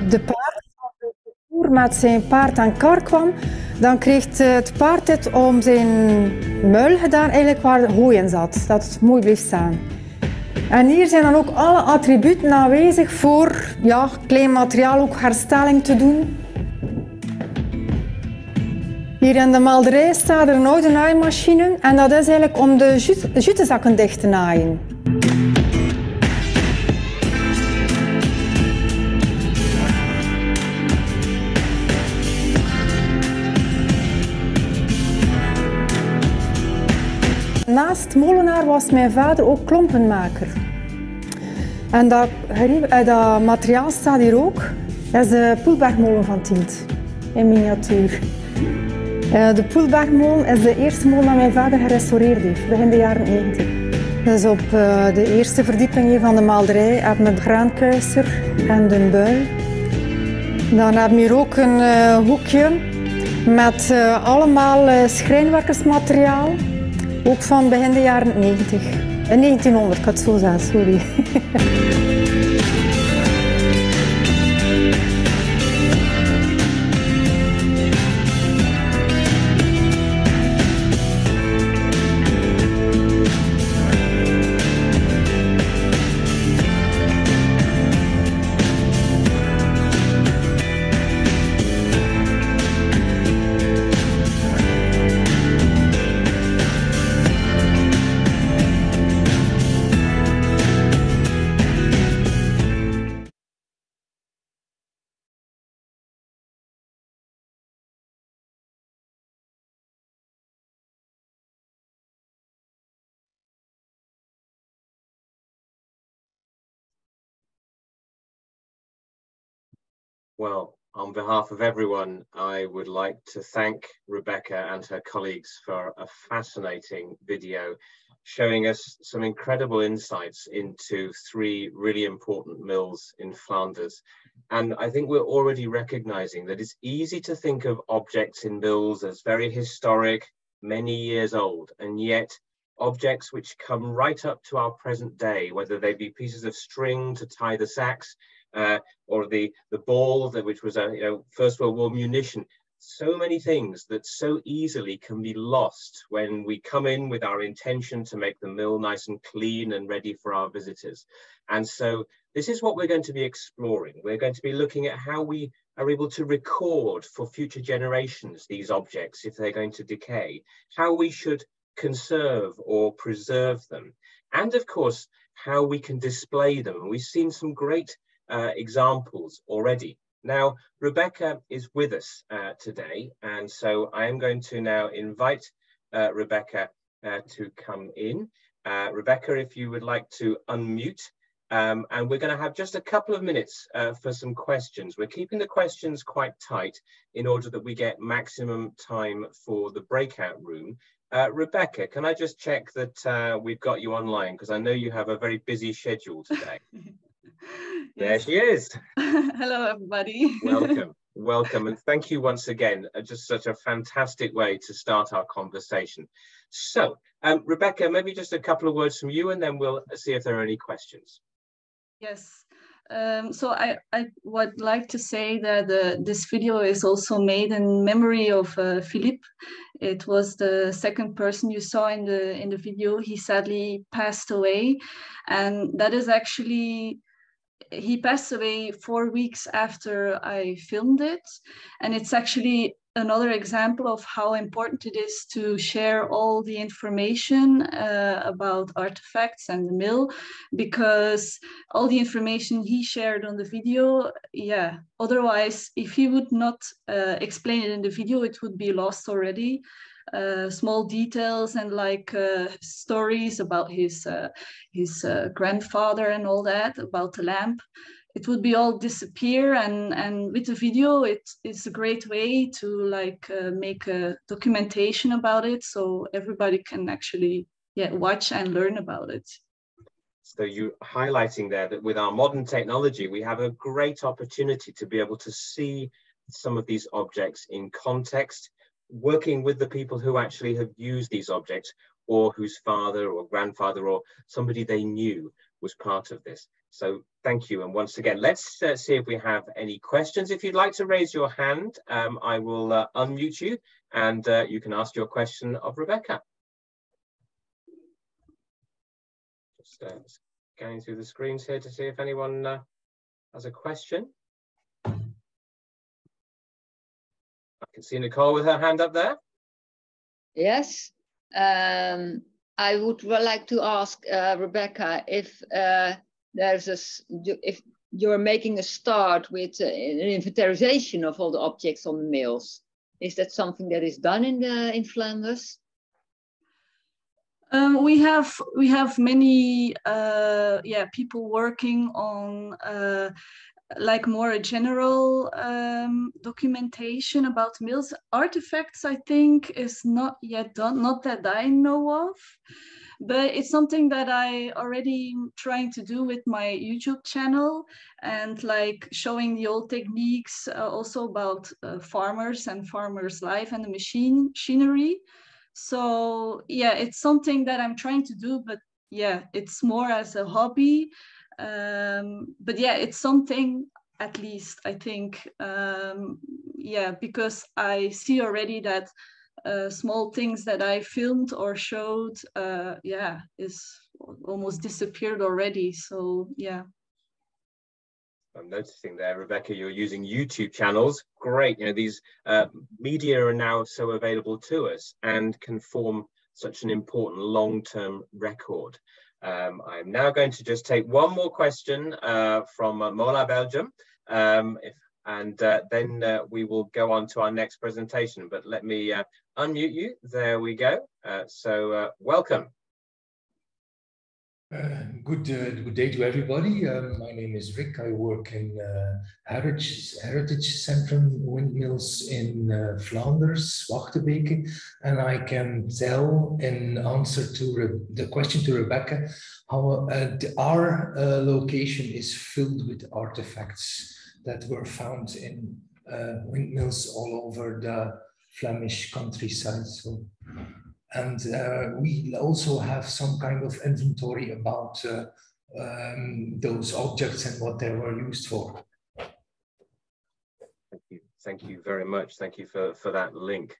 de paard van de voer met zijn paard aan kar kwam, dan kreeg het paard het om zijn muil gedaan, eigenlijk waar het hooi in zat, dat het mooi bleef staan. En hier zijn dan ook alle attributen aanwezig voor klein materiaal ook herstelling te doen. Hier in de malderij staat er een oude naaimachine en dat is eigenlijk om de jutezakken dicht te naaien. Naast molenaar was mijn vader ook klompenmaker. En dat materiaal staat hier ook. Dat is de Poelbergmolen van Tielt, in miniatuur. De Poelbergmolen is de eerste molen dat mijn vader gerestaureerd heeft, begin de jaren 90. Dus op de eerste verdieping hier van de malderij hebben we de graankuiser en de buil. Dan hebben we hier ook een hoekje met allemaal schrijnwerkersmateriaal. Ook van begin de jaren 90. 1900, ik had het zo zeggen, sorry. Well, on behalf of everyone, I would like to thank Rebecca and her colleagues for a fascinating video showing us some incredible insights into 3 really important mills in Flanders. And I think we're already recognizing that it's easy to think of objects in mills as very historic, many years old, and yet objects which come right up to our present day, whether they be pieces of string to tie the sacks, or the ball, which was a First World War munition. So many things that so easily can be lost when we come in with our intention to make the mill nice and clean and ready for our visitors. And so this is what we're going to be exploring. We're going to be looking at how we are able to record for future generations these objects if they're going to decay, how we should conserve or preserve them, and of course how we can display them. And we've seen some great examples already. Now, Rebecca is with us today, and so I am going to now invite Rebecca to come in. Rebecca, if you would like to unmute, and we're going to have just a couple of minutes for some questions. We're keeping the questions quite tight in order that we get maximum time for the breakout room. Rebecca, can I just check that we've got you online, because I know you have a very busy schedule today. There she is. Hello, everybody. Welcome, welcome, and thank you once again. Just such a fantastic way to start our conversation. So, Rebecca, maybe just a couple of words from you, and then we'll see if there are any questions. Yes. So I would like to say that this video is also made in memory of Philippe. It was the second person you saw in the video. He sadly passed away, and that is actually. He passed away 4 weeks after I filmed it, and it's actually another example of how important it is to share all the information about artifacts and the mill, because all the information he shared on the video, otherwise if he would not explain it in the video, it would be lost already. Small details and stories about his grandfather and all that, about the lamp, it would be all disappear. And with the video, it's a great way to make a documentation about it, so everybody can actually watch and learn about it. So you highlighting there that with our modern technology, we have a great opportunity to be able to see some of these objects in context, working with the people who actually have used these objects, or whose father or grandfather or somebody they knew was part of this. So thank you. And once again, let's see if we have any questions. If you'd like to raise your hand, I will unmute you and you can ask your question of Rebecca. Just scanning through the screens here to see if anyone has a question. I can see Nicole with her hand up there. Yes, I would like to ask Rebecca if if you're making a start with an inventarization of all the objects on the mills. Is that something that is done in Flanders? We have many people working on like more a general documentation about mills. Artifacts, I think, is not yet done, not that I know of, but it's something that I already trying to do with my YouTube channel, and like showing the old techniques, also about farmers and farmers' life and the machinery. So yeah, it's something that I'm trying to do, but yeah, it's more as a hobby. But yeah, it's something, at least I think, yeah, because I see already that small things that I filmed or showed, yeah, is almost disappeared already. So yeah. I'm noticing there, Rebecca, you're using YouTube channels. Great. You know, these media are now so available to us and can form such an important long-term record. I'm now going to just take one more question from Mola, Belgium, then we will go on to our next presentation. But let me unmute you. There we go. Welcome. Good day to everybody. My name is Rick. I work in Heritage Centrum Windmills in Flanders, Wachtebeke, and I can tell in answer to the question to Rebecca how our location is filled with artifacts that were found in windmills all over the Flemish countryside. And we also have some kind of inventory about those objects and what they were used for. Thank you very much. Thank you for that link.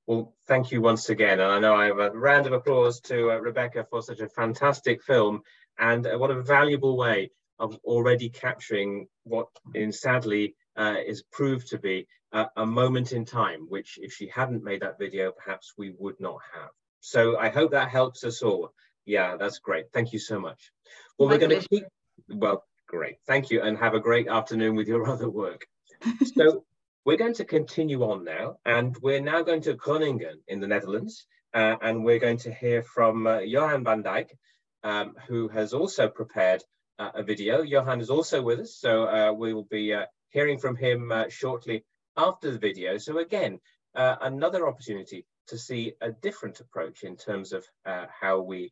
Well, thank you once again. And I know I have a round of applause to Rebecca for such a fantastic film, and what a valuable way of already capturing what sadly is proved to be a moment in time, which if she hadn't made that video, perhaps we would not have. So I hope that helps us all. Yeah, that's great. Thank you so much. Well, we're going to keep, well, great. Thank you, and have a great afternoon with your other work. So we're going to continue on now, and we're now going to Groningen in the Netherlands, and we're going to hear from Johan van Dijk, who has also prepared a video. Johan is also with us, so we will be hearing from him shortly after the video. So again, another opportunity to see a different approach in terms of how we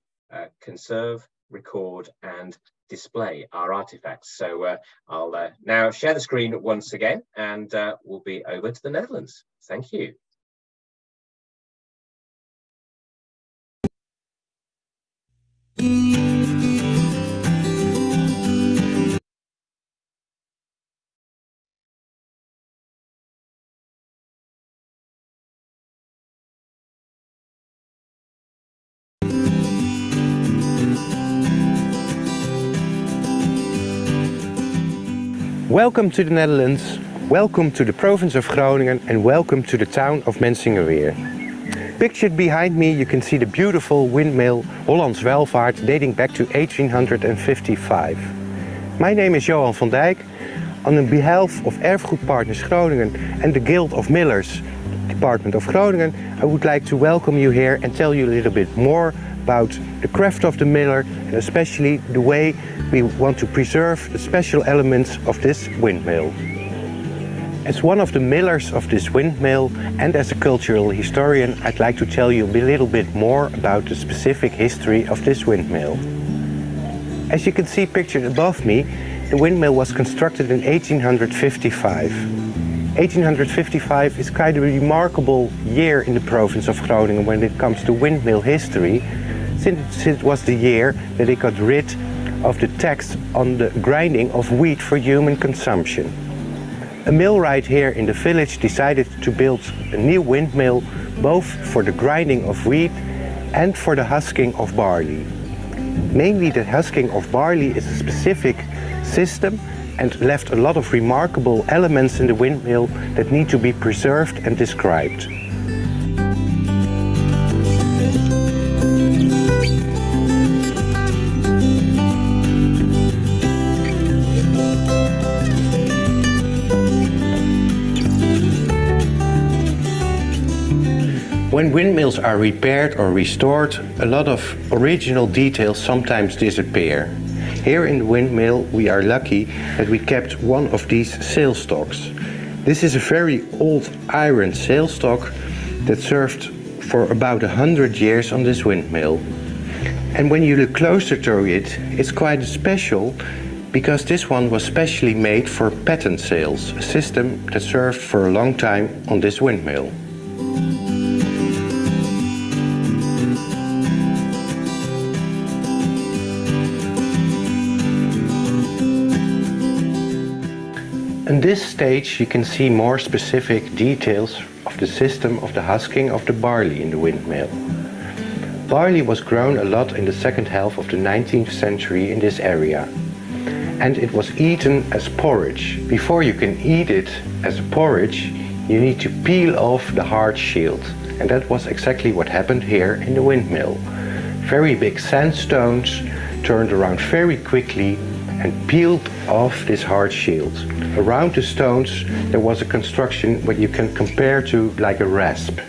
conserve, record and display our artifacts. So I'll now share the screen once again, and we'll be over to the Netherlands. Thank you. Welcome to the Netherlands, welcome to the province of Groningen, and welcome to the town of Mensingeweer. Pictured behind me you can see the beautiful windmill Hollands Welvaart dating back to 1855. My name is Johan van Dijk. On behalf of Erfgoedpartners Groningen and the Guild of Millers, Department of Groningen, I would like to welcome you here and tell you a little bit more about the craft of the miller, and especially the way we want to preserve the special elements of this windmill. As one of the millers of this windmill and as a cultural historian, I'd like to tell you a little bit more about the specific history of this windmill. As you can see pictured above me, the windmill was constructed in 1855. 1855 is quite a remarkable year in the province of Groningen when it comes to windmill history, since it was the year that it got rid of the text on the grinding of wheat for human consumption. A millwright here in the village decided to build a new windmill both for the grinding of wheat and for the husking of barley. Mainly the husking of barley is a specific system and left a lot of remarkable elements in the windmill that need to be preserved and described. When windmills are repaired or restored, a lot of original details sometimes disappear. Here in the windmill we are lucky that we kept one of these sail stocks. This is a very old iron sail stock that served for about 100 years on this windmill. And when you look closer to it, it's quite special because this one was specially made for patent sails, a system that served for a long time on this windmill. In this stage you can see more specific details of the system of the husking of the barley in the windmill. Barley was grown a lot in the second half of the 19th century in this area. And it was eaten as porridge. Before you can eat it as a porridge, you need to peel off the hard shield. And that was exactly what happened here in the windmill. Very big sandstones turned around very quickly and peeled off this hard shield. Around the stones there was a construction what you can compare to like a rasp.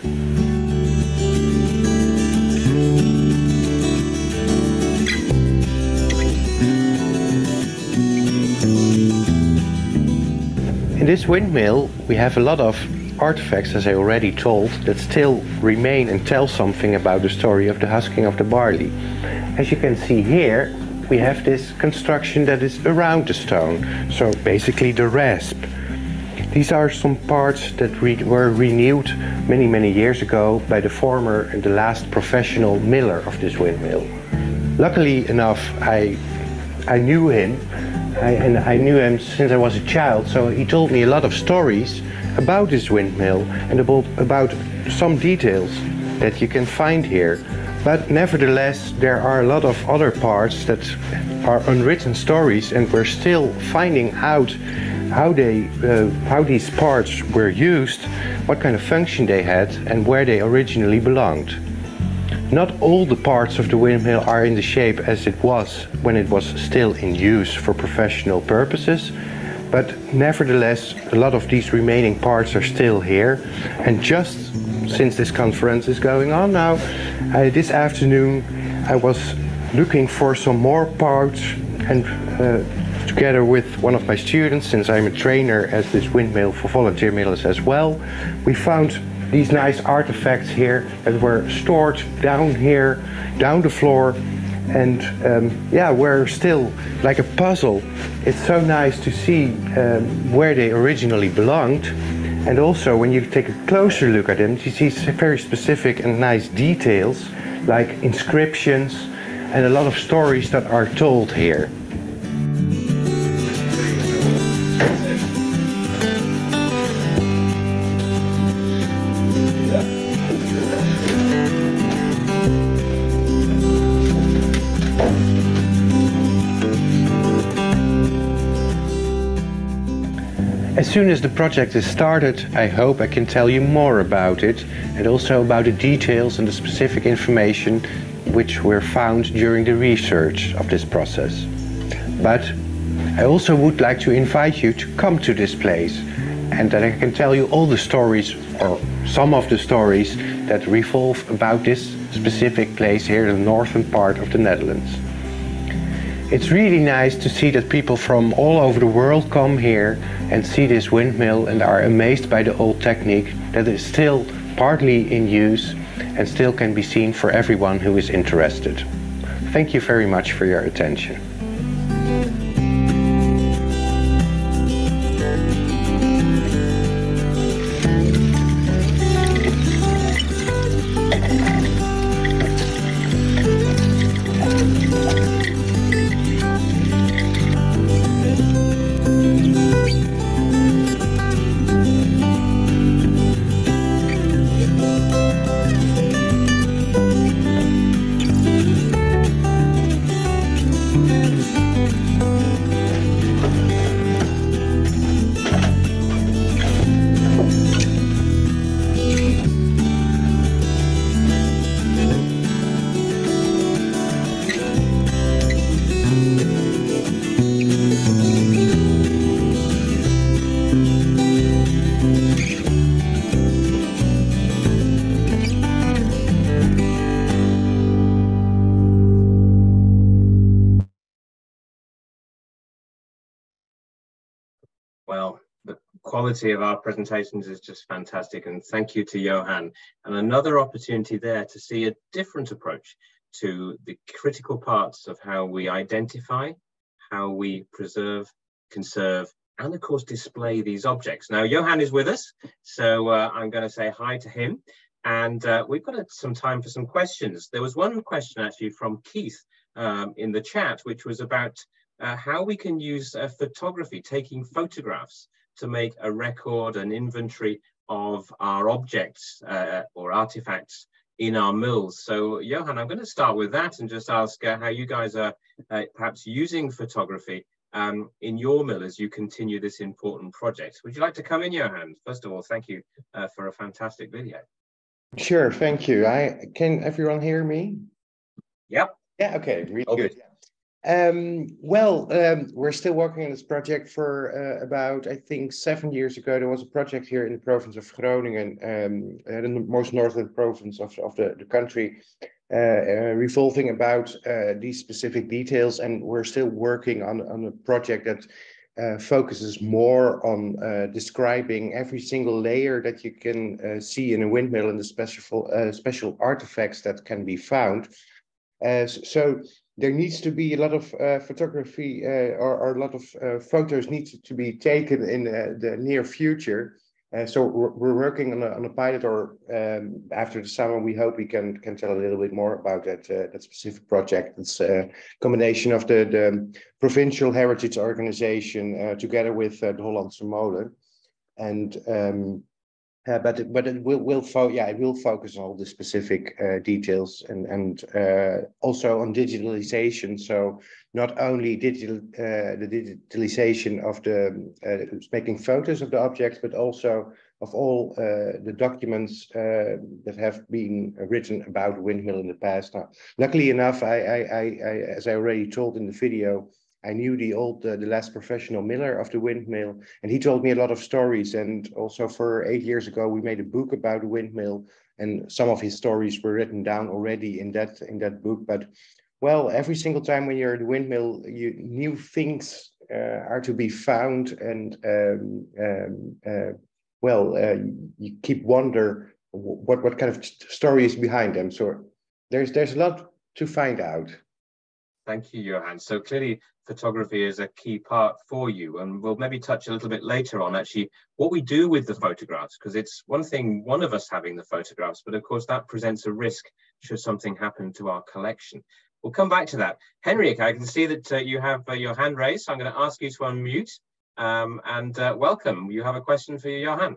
In this windmill we have a lot of artifacts, as I already told, that still remain and tell something about the story of the husking of the barley. As you can see here, we have this construction that is around the stone, so basically the rasp. These are some parts that were renewed many years ago by the former and the last professional miller of this windmill. Luckily enough, I knew him, and I knew him since I was a child, so he told me a lot of stories about this windmill and about some details that you can find here. But nevertheless, there are a lot of other parts that are unwritten stories, and we're still finding out how these parts were used, what kind of function they had, and where they originally belonged. Not all the parts of the windmill are in the shape as it was when it was still in use for professional purposes, but nevertheless, a lot of these remaining parts are still here. And just since this conference is going on now, this afternoon I was looking for some more parts, and together with one of my students, since I'm a trainer at this windmill for volunteer millers as well, we found these nice artifacts here that were stored down here, down the floor, and yeah, we're still like a puzzle. It's so nice to see where they originally belonged. And also, when you take a closer look at them, you see very specific and nice details, like inscriptions and a lot of stories that are told here. As soon as the project is started, I hope I can tell you more about it, and also about the details and the specific information which were found during the research of this process. But I also would like to invite you to come to this place, and that I can tell you all the stories, or some of the stories, that revolve about this specific place here in the northern part of the Netherlands. It's really nice to see that people from all over the world come here and see this windmill and are amazed by the old technique that is still partly in use and still can be seen for everyone who is interested. Thank you very much for your attention. the quality of our presentations is just fantastic, and thank you to Johan. And another opportunity there to see a different approach to the critical parts of how we identify, how we preserve, conserve, and of course display these objects. Now Johan is with us, so I'm going to say hi to him, and we've got some time for some questions. There was one question actually from Keith in the chat, which was about how we can use photography, taking photographs, to make a record, an inventory of our objects or artifacts in our mills. So Johan, I'm going to start with that and just ask how you guys are perhaps using photography in your mill as you continue this important project. Would you like to come in, Johan? First of all, thank you for a fantastic video. Sure, thank you. Can everyone hear me? Yep. Yeah, okay, really Okay. good. We're still working on this project for about, I think, 7 years ago. There was a project here in the province of Groningen, in the most northern province of the country, revolving about these specific details. And we're still working on a project that focuses more on describing every single layer that you can see in a windmill and the special artifacts that can be found. So there needs to be a lot of photography or a lot of photos need to be taken in the near future. So we're working on a pilot, or after the summer, we hope we can tell a little bit more about that specific project. It's a combination of the provincial heritage organization together with the Hollandse Molen, and but it will focus on all the specific details and also on digitalization. So not only the digitalization of the making photos of the objects, but also of all the documents that have been written about windmill in the past. Now, luckily enough, I as I already told in the video, I knew the last professional miller of the windmill, and he told me a lot of stories. And also, for 8 years ago, we made a book about the windmill, and some of his stories were written down already in that book. But well, every single time when you're at the windmill, new things are to be found, and you keep wonder what kind of story is behind them. So there's a lot to find out. Thank you, Johan. So clearly photography is a key part for you, and we'll maybe touch a little bit later on actually what we do with the photographs, because it's one thing one of us having the photographs, but of course that presents a risk should something happen to our collection. We'll come back to that. Henrik, I can see that you have your hand raised, so I'm going to ask you to unmute and welcome. You have a question for Johan.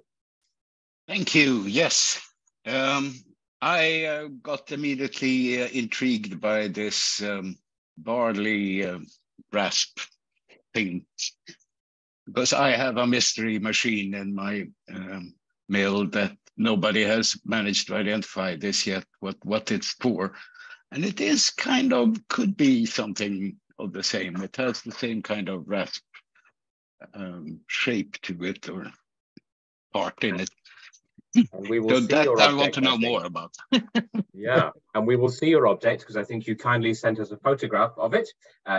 Thank you. Yes. I got immediately intrigued by this barley rasp thing, because I have a mystery machine in my mill that nobody has managed to identify this yet, what it's for. And it is kind of, could be something of the same. It has the same kind of rasp shape to it, or part in it. And we will so see that your I object, want to know more about. Yeah, and we will see your object, because I think you kindly sent us a photograph of it.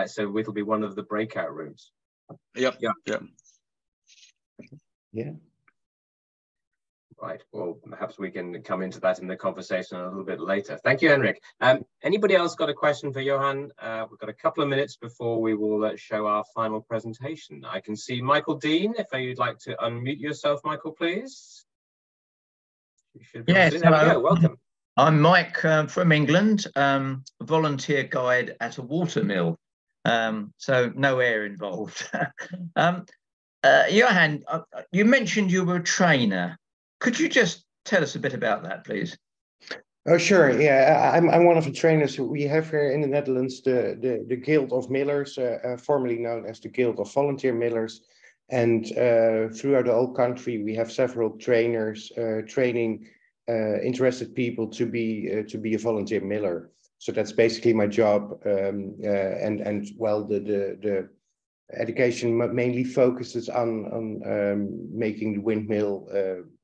So it'll be one of the breakout rooms. Yep. Yeah. Right. Well, perhaps we can come into that in the conversation a little bit later. Thank you, Henrik. Anybody else got a question for Johan? We've got a couple of minutes before we will show our final presentation. I can see Michael Dean. If you'd like to unmute yourself, Michael, please. Yes, there we go. Welcome. I'm Mike from England, volunteer guide at a water mill, so no air involved. Johan, you mentioned you were a trainer. Could you just tell us a bit about that, please? Oh, sure. Yeah, I'm one of the trainers. We have here in the Netherlands the Guild of Millers, formerly known as the Guild of Volunteer Millers. And throughout the whole country, we have several trainers training interested people to be a volunteer miller. So that's basically my job. And well, the education mainly focuses on making the windmill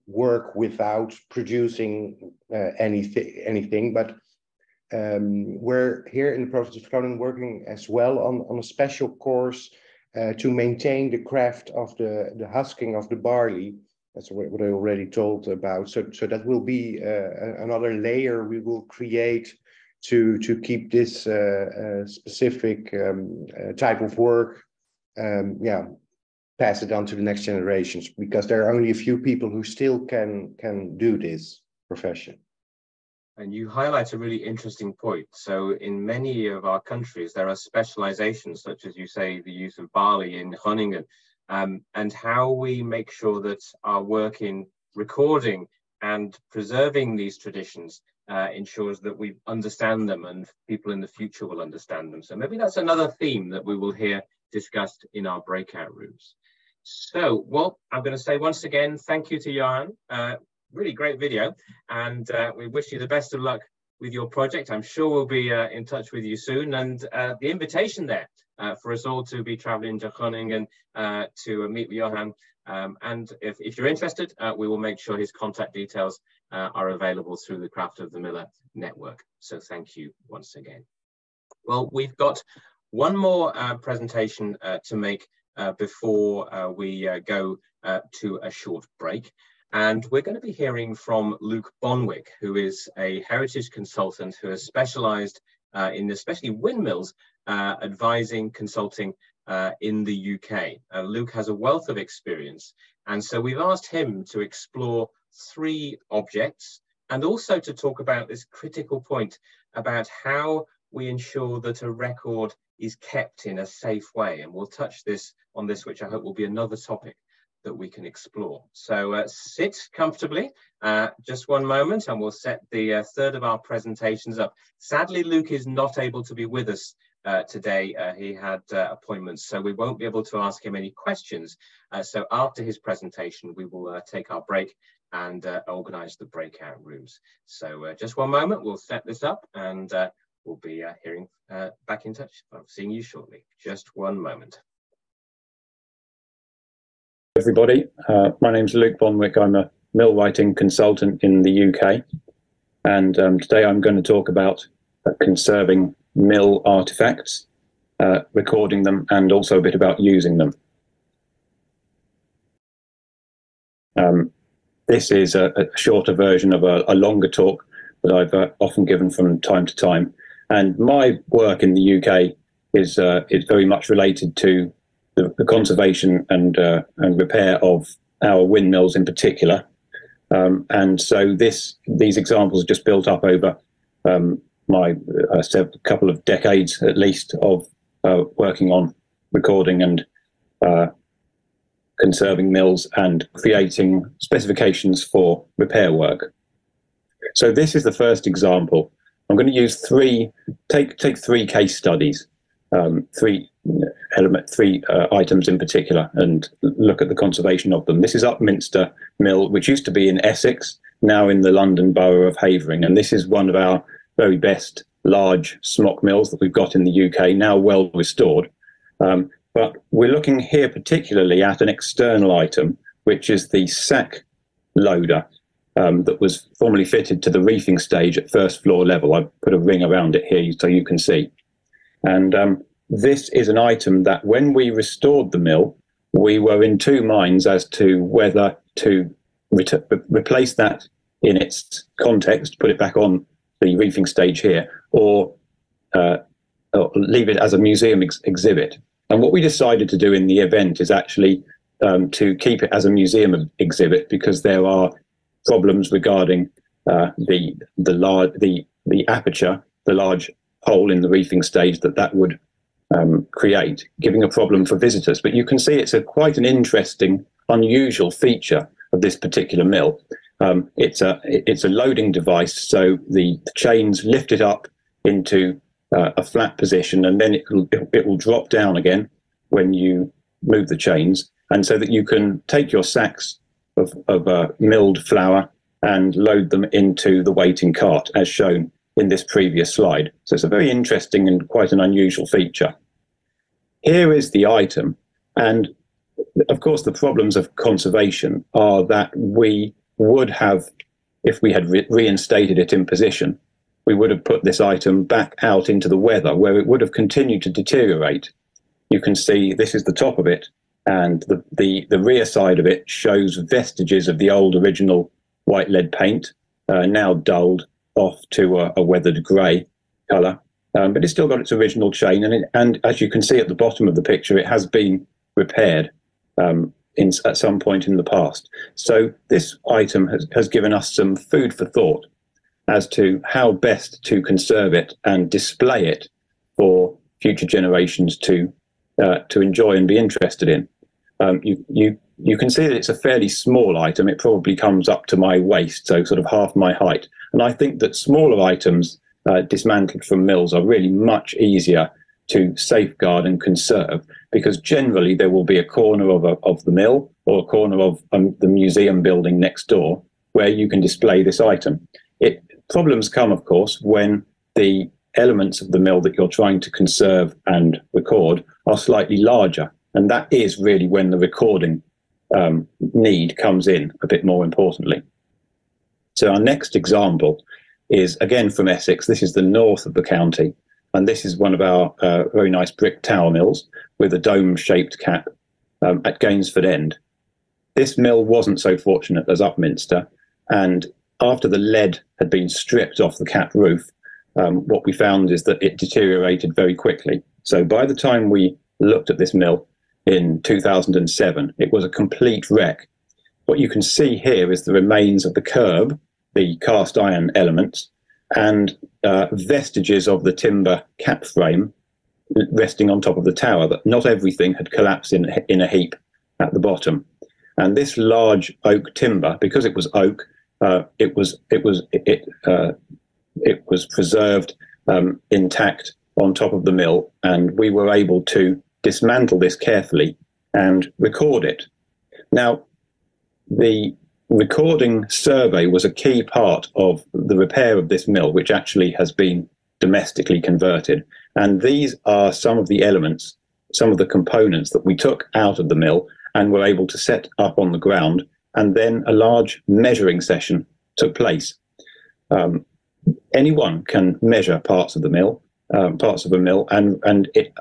work without producing anything. But we're here in the province of Groningen working as well on a special course to maintain the craft of the husking of the barley. That's what I already told about. So that will be another layer we will create to keep this specific type of work, pass it on to the next generations, because there are only a few people who still can do this profession. And you highlight a really interesting point. So in many of our countries, there are specializations, such as you say, the use of barley in Groningen, and how we make sure that our work in recording and preserving these traditions ensures that we understand them and people in the future will understand them. So maybe that's another theme that we will hear discussed in our breakout rooms. So, well, I'm going to say once again, thank you to Johan. Really great video, and we wish you the best of luck with your project. I'm sure we'll be in touch with you soon, and the invitation there for us all to be traveling to Groningen to meet with Johan. And if you're interested, we will make sure his contact details are available through the Craft of the Miller network. So thank you once again. Well, we've got one more presentation to make before we go to a short break. And we're going to be hearing from Luke Bonwick, who is a heritage consultant who has specialized in especially windmills, advising, consulting in the UK. Luke has a wealth of experience. And so we've asked him to explore 3 objects and also to talk about this critical point about how we ensure that a record is kept in a safe way. And we'll touch on this, which I hope will be another topic that we can explore. So sit comfortably, just one moment, and we'll set the third of our presentations up. Sadly, Luke is not able to be with us today. He had appointments, so we won't be able to ask him any questions. So after his presentation, we will take our break and organize the breakout rooms. So just one moment, we'll set this up, and we'll be hearing back in touch. I'm seeing you shortly. Just one moment. Everybody, my name's Luke Bonwick. I'm a mill writing consultant in the UK, and today I'm going to talk about conserving mill artifacts, recording them, and also a bit about using them. This is a shorter version of a longer talk that I've often given from time to time, and my work in the UK is very much related to the conservation and repair of our windmills in particular. And so these examples are just built up over my couple of decades at least of working on recording and conserving mills and creating specifications for repair work. So this is the first example. I'm going to use take 3 case studies, 3 items in particular, and look at the conservation of them. This is Upminster Mill, which used to be in Essex, now in the London borough of Havering, and this is one of our very best large smock mills that we've got in the UK, now well restored. But we're looking here particularly at an external item, which is the sack loader that was formerly fitted to the reefing stage at first floor level. I've put a ring around it here so you can see. And this is an item that when we restored the mill, we were in 2 minds as to whether to replace that in its context, put it back on the reefing stage here, or leave it as a museum exhibit. And what we decided to do in the event is actually to keep it as a museum exhibit, because there are problems regarding the aperture, the large hole in the reefing stage that would create, giving a problem for visitors. But you can see it's quite an interesting, unusual feature of this particular mill. It's a loading device, so the chains lift it up into a flat position, and then it will drop down again when you move the chains, and so that you can take your sacks of milled flour and load them into the waiting cart, as shown in this previous slide. So it's a very interesting and quite an unusual feature. Here is the item, and of course the problems of conservation are that we would have, if we had reinstated it in position, we would have put this item back out into the weather, where it would have continued to deteriorate. you can see this is the top of it, and the rear side of it shows vestiges of the old original white lead paint, now dulled off to a weathered grey colour. But it's still got its original chain, and as you can see at the bottom of the picture, it has been repaired at some point in the past. So this item has given us some food for thought as to how best to conserve it and display it for future generations to enjoy and be interested in. You can see that it's a fairly small item. It probably comes up to my waist, so sort of half my height. And I think that smaller items dismantled from mills are really much easier to safeguard and conserve, because generally there will be a corner of the mill or a corner of the museum building next door where you can display this item. Problems come, of course, when the elements of the mill that you're trying to conserve and record are slightly larger, and that is really when the recording need comes in a bit more importantly. So our next example is again from Essex. This is the north of the county, and this is one of our very nice brick tower mills with a dome-shaped cap at Gainsford End. This mill wasn't so fortunate as Upminster, and after the lead had been stripped off the cap roof, what we found is that it deteriorated very quickly. So by the time we looked at this mill in 2007, it was a complete wreck. What you can see here is the remains of the curb, the cast iron elements, and vestiges of the timber cap frame resting on top of the tower, but not everything had collapsed in a heap at the bottom. And this large oak timber, because it was oak, it was preserved intact on top of the mill, and we were able to dismantle this carefully and record it. Now, the recording survey was a key part of the repair of this mill, which actually has been domestically converted. And these are some of the elements, some of the components that we took out of the mill and were able to set up on the ground. And then a large measuring session took place. Anyone can measure parts of the mill, and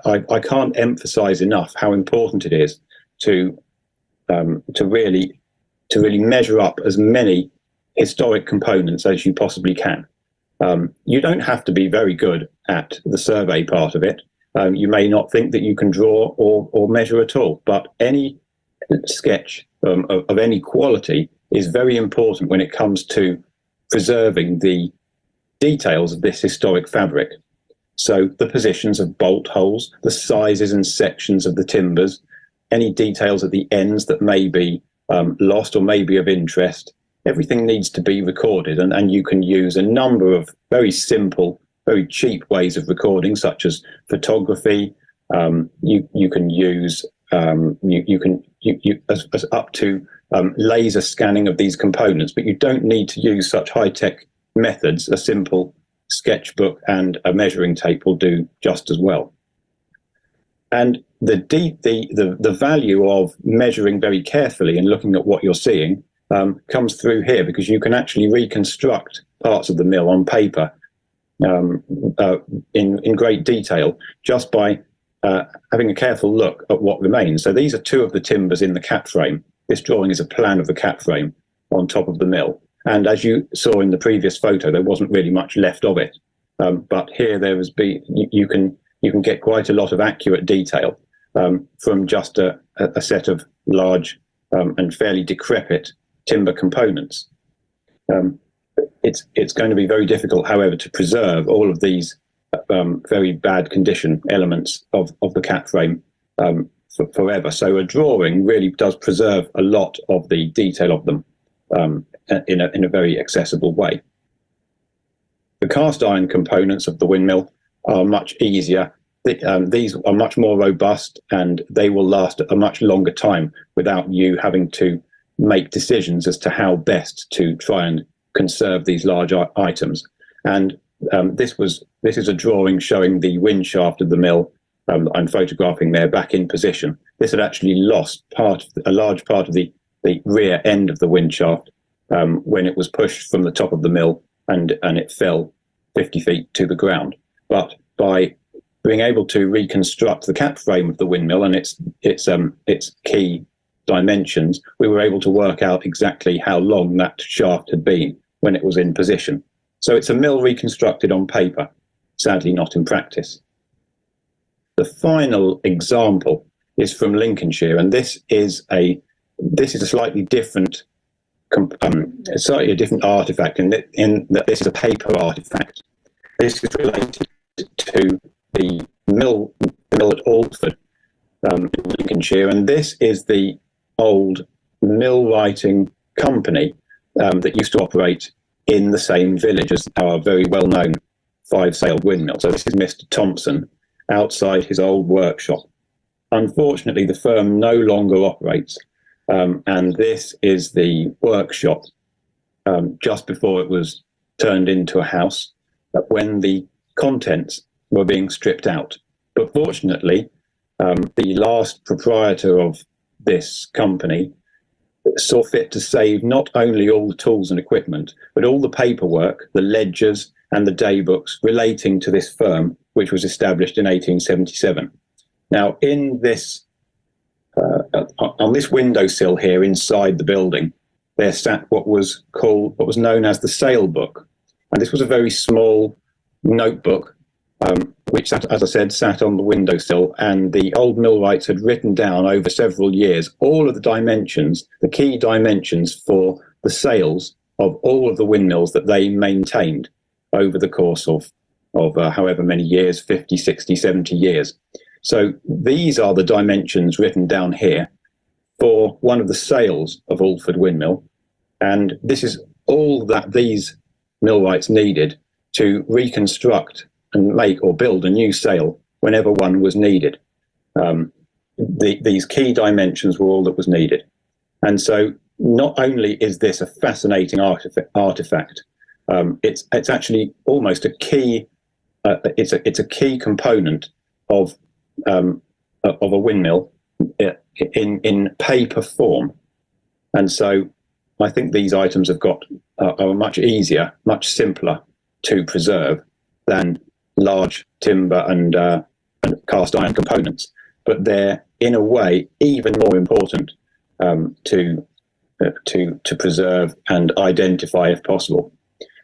I can't emphasize enough how important it is to really measure up as many historic components as you possibly can. You don't have to be very good at the survey part of it. You may not think that you can draw or measure at all, but any sketch of any quality is very important when it comes to preserving the details of this historic fabric. So the positions of bolt holes, the sizes and sections of the timbers, any details at the ends that may be lost or may be of interest, everything needs to be recorded. And you can use a number of very simple, very cheap ways of recording, such as photography. You can use as up to laser scanning of these components, but you don't need to use such high-tech methods. A simple sketchbook and a measuring tape will do just as well. And the value of measuring very carefully and looking at what you're seeing comes through here, because you can actually reconstruct parts of the mill on paper in great detail just by having a careful look at what remains. So these are two of the timbers in the cap frame. This drawing is a plan of the cap frame on top of the mill. And as you saw in the previous photo, there wasn't really much left of it. But here you can get quite a lot of accurate detail from just a set of large and fairly decrepit timber components. It's going to be very difficult, however, to preserve all of these very bad condition elements of the cap frame forever. So a drawing really does preserve a lot of the detail of them in a very accessible way. The cast iron components of the windmill are much easier. These are much more robust, and they will last a much longer time without you having to make decisions as to how best to try and conserve these large items. And this is a drawing showing the wind shaft of the mill. I'm photographing there back in position. This had actually lost a large part of the rear end of the wind shaft when it was pushed from the top of the mill, and it fell 50 feet to the ground. But by being able to reconstruct the cap frame of the windmill and its key dimensions, we were able to work out exactly how long that shaft had been when it was in position. So it's a mill reconstructed on paper, sadly not in practice. The final example is from Lincolnshire, and this is a slightly different artifact in that this is a paper artifact. This is related to the mill at Alford in Lincolnshire, and this is the old mill writing company that used to operate in the same village as our very well-known five-sailed windmill. So this is Mr. Thompson outside his old workshop. Unfortunately, the firm no longer operates, and this is the workshop just before it was turned into a house when the contents were being stripped out. But fortunately, the last proprietor of this company saw fit to save not only all the tools and equipment, but all the paperwork, the ledgers and the day books relating to this firm, which was established in 1877. Now, in this, on this windowsill here inside the building, there sat what was known as the sale book. And this was a very small notebook, which, as I said, sat on the windowsill, and the old millwrights had written down over several years all of the dimensions, the key dimensions for the sales of all of the windmills that they maintained over the course of however many years, 50, 60, 70 years. So these are the dimensions written down here for one of the sales of Alford Windmill, and this is all that these millwrights needed to reconstruct and make or build a new sail whenever one was needed. These key dimensions were all that was needed. And so not only is this a fascinating artifact, it's actually almost a key, it's a key component of a windmill in paper form. And so I think these items are much easier, much simpler to preserve than large timber and cast iron components, but they're in a way even more important to preserve and identify if possible.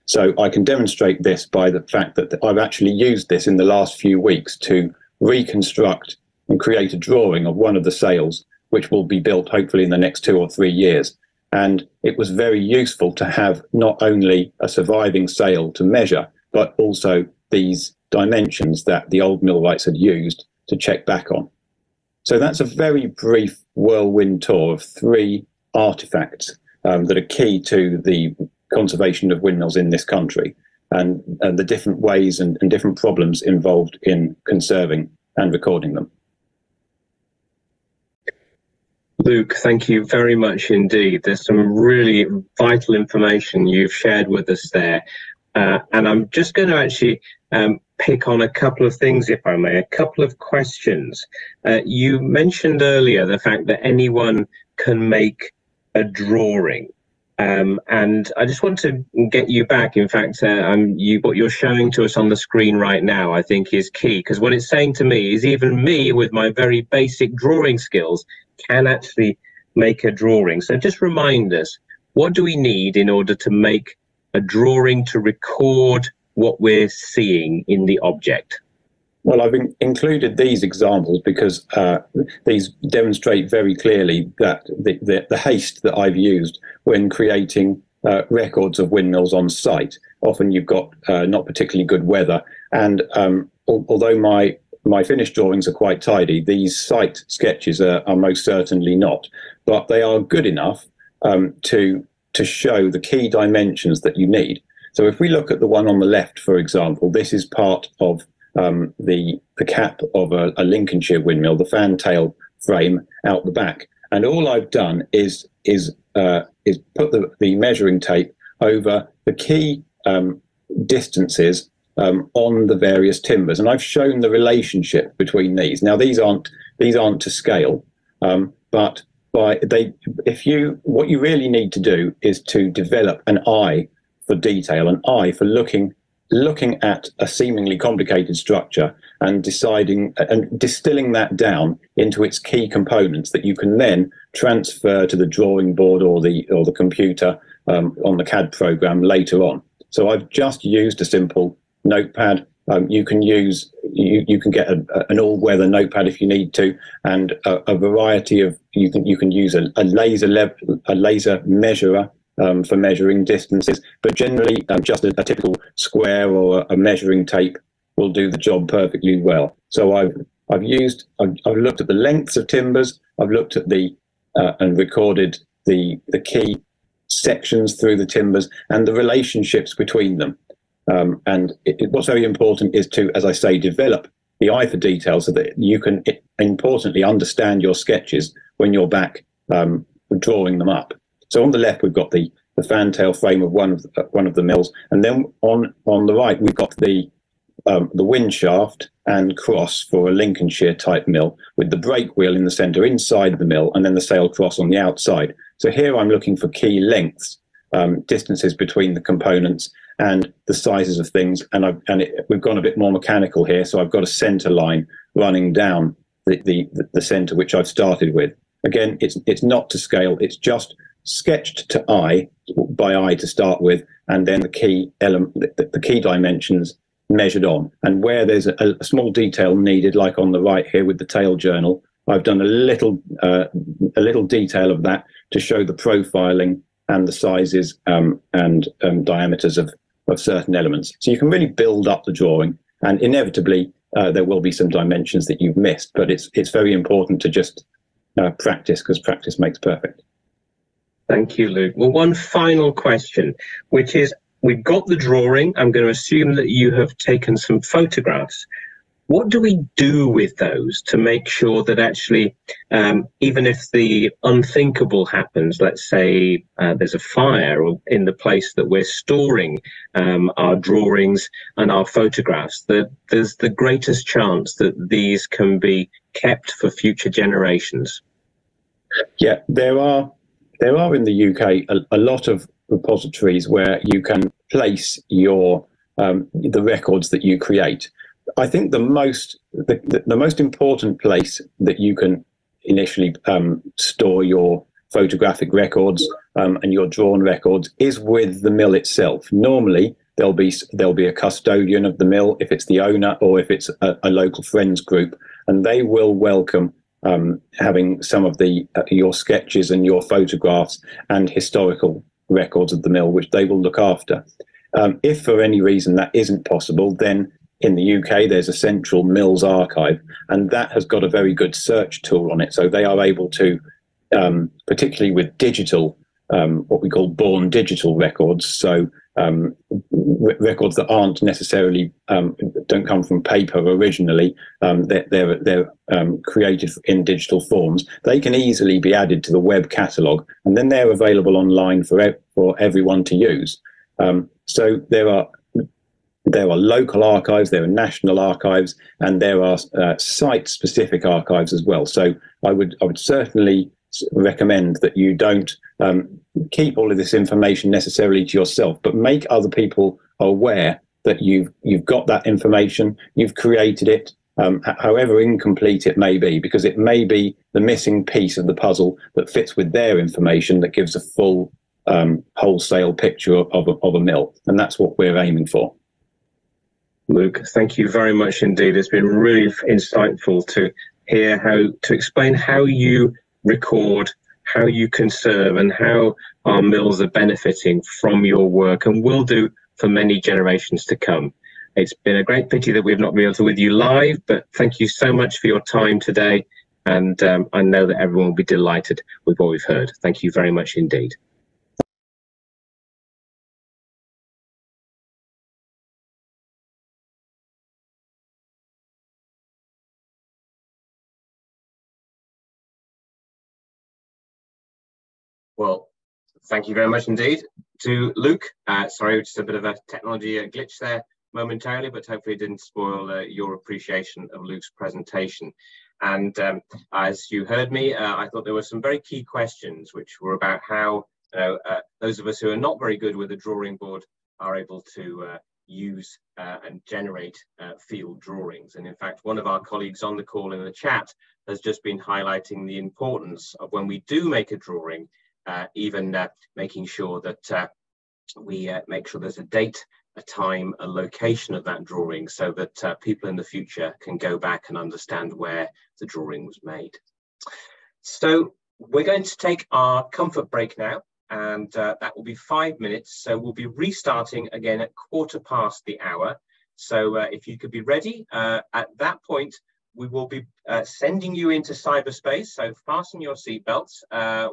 So I can demonstrate this by the fact that I've actually used this in the last few weeks to reconstruct and create a drawing of one of the sails, which will be built hopefully in the next 2 or 3 years. And it was very useful to have not only a surviving sail to measure, but also these dimensions that the old millwrights had used to check back on. So that's a very brief whirlwind tour of 3 artifacts that are key to the conservation of windmills in this country, and the different ways and different problems involved in conserving and recording them. Luke, thank you very much indeed. There's some really vital information you've shared with us there. And I'm just going to actually pick on a couple of things, if I may, a couple of questions. You mentioned earlier the fact that anyone can make a drawing. And I just want to get you back. In fact, what you're showing to us on the screen right now, I think is key, because what it's saying to me is even me with my very basic drawing skills can actually make a drawing. So just remind us, what do we need in order to make a drawing to record what we're seeing in the object? Well, I've included these examples because these demonstrate very clearly that the haste that I've used when creating records of windmills on site. Often you've got not particularly good weather, and although my finished drawings are quite tidy, these site sketches are most certainly not, but they are good enough to show the key dimensions that you need. So if we look at the one on the left, for example, this is part of the cap of a Lincolnshire windmill, the fantail frame out the back, and all I've done is put the measuring tape over the key distances on the various timbers, and I've shown the relationship between these. Now these aren't to scale, but what you really need to do is to develop an eye for detail, an eye for looking looking at a seemingly complicated structure and deciding and distilling that down into its key components that you can then transfer to the drawing board or the computer on the CAD program later on. So I've just used a simple notepad. You can get an all-weather notepad if you need to, and a variety of you can use a laser measurer for measuring distances, but generally just a typical square or a measuring tape will do the job perfectly well. So I've looked at the lengths of timbers. I've looked at and recorded the key sections through the timbers and the relationships between them. And what's very important is to, as I say, develop the eye for detail so that you can importantly understand your sketches when you're back drawing them up. So on the left, we've got the fantail frame of one of the mills, and then on the right, we've got the wind shaft and cross for a Lincolnshire type mill, with the brake wheel in the centre inside the mill, and then the sail cross on the outside. So here I'm looking for key lengths, distances between the components, and the sizes of things. And we've gone a bit more mechanical here. So I've got a centre line running down the centre which I've started with. Again, it's not to scale. It's just sketched to by eye to start with, and then the key element, the key dimensions measured on. And where there's a small detail needed, like on the right here with the tail journal, I've done a little detail of that to show the profiling and the sizes and diameters of certain elements. So you can really build up the drawing, and inevitably there will be some dimensions that you've missed, but it's very important to just practice, because practice makes perfect. Thank you, Luke. Well, one final question, which is, we've got the drawing. I'm going to assume that you have taken some photographs. What do we do with those to make sure that actually, even if the unthinkable happens, let's say there's a fire in the place that we're storing our drawings and our photographs, that there's the greatest chance that these can be kept for future generations? Yeah, there are in the UK a lot of repositories where you can place your the records that you create. I think the most important place that you can initially store your photographic records and your drawn records is with the mill itself. Normally there'll be a custodian of the mill if it's the owner, or if it's a local friends group, and they will welcome having some of your sketches and your photographs and historical records of the mill, which they will look after. If for any reason that isn't possible, then in the UK there's a central mills archive, and that has got a very good search tool on it. So they are able to, particularly with digital, what we call born digital records, so records that aren't necessarily don't come from paper originally, they're created in digital forms. They can easily be added to the web catalogue, and then they're available online for everyone to use. So there are local archives, there are national archives, and there are site-specific archives as well. So I would certainly recommend that you don't keep all of this information necessarily to yourself, but make other people aware that you've got that information, you've created it, however incomplete it may be, because it may be the missing piece of the puzzle that fits with their information that gives a full wholesale picture of a mill, and that's what we're aiming for. Luke, thank you very much indeed. It's been really insightful to hear to explain how you record, how you conserve, and how our mills are benefiting from your work, and will do for many generations to come. It's been a great pity that we've not been able to with you live, but thank you so much for your time today, and I know that everyone will be delighted with what we've heard. Thank you very much indeed. Well, thank you very much indeed to Luke. Sorry, just a bit of a technology glitch there momentarily, but hopefully it didn't spoil your appreciation of Luke's presentation. And as you heard me, I thought there were some very key questions, which were about how those of us who are not very good with a drawing board are able to use and generate field drawings. And in fact, one of our colleagues on the call in the chat has just been highlighting the importance of when we do make a drawing, even making sure that we make sure there's a date, a time, a location of that drawing, so that people in the future can go back and understand where the drawing was made. So we're going to take our comfort break now, and that will be 5 minutes. So we'll be restarting again at 1/4 the hour. So if you could be ready, at that point, we will be sending you into cyberspace. So fasten your seatbelts.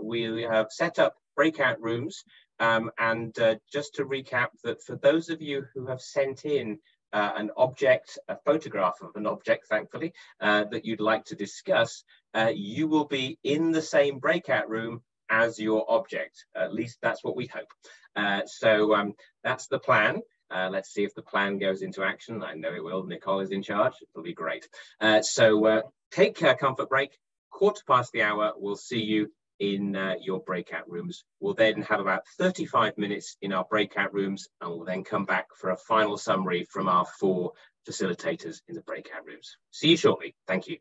We have set up breakout rooms. And just to recap that for those of you who have sent in an object, a photograph of an object, thankfully, that you'd like to discuss, you will be in the same breakout room as your object. At least that's what we hope. So that's the plan. Let's see if the plan goes into action. I know it will. Nicole is in charge. It'll be great. So take a comfort break. 1/4 the hour. We'll see you in your breakout rooms. We'll then have about 35 minutes in our breakout rooms, and we'll then come back for a final summary from our 4 facilitators in the breakout rooms. See you shortly. Thank you.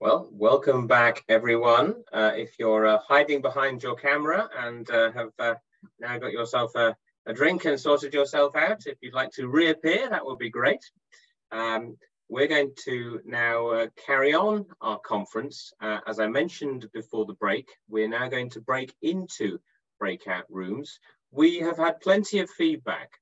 Well, welcome back, everyone. If you're hiding behind your camera and have now got yourself a drink and sorted yourself out, if you'd like to reappear, that would be great. We're going to now carry on our conference. As I mentioned before the break, we're now going to break into breakout rooms. We have had plenty of feedback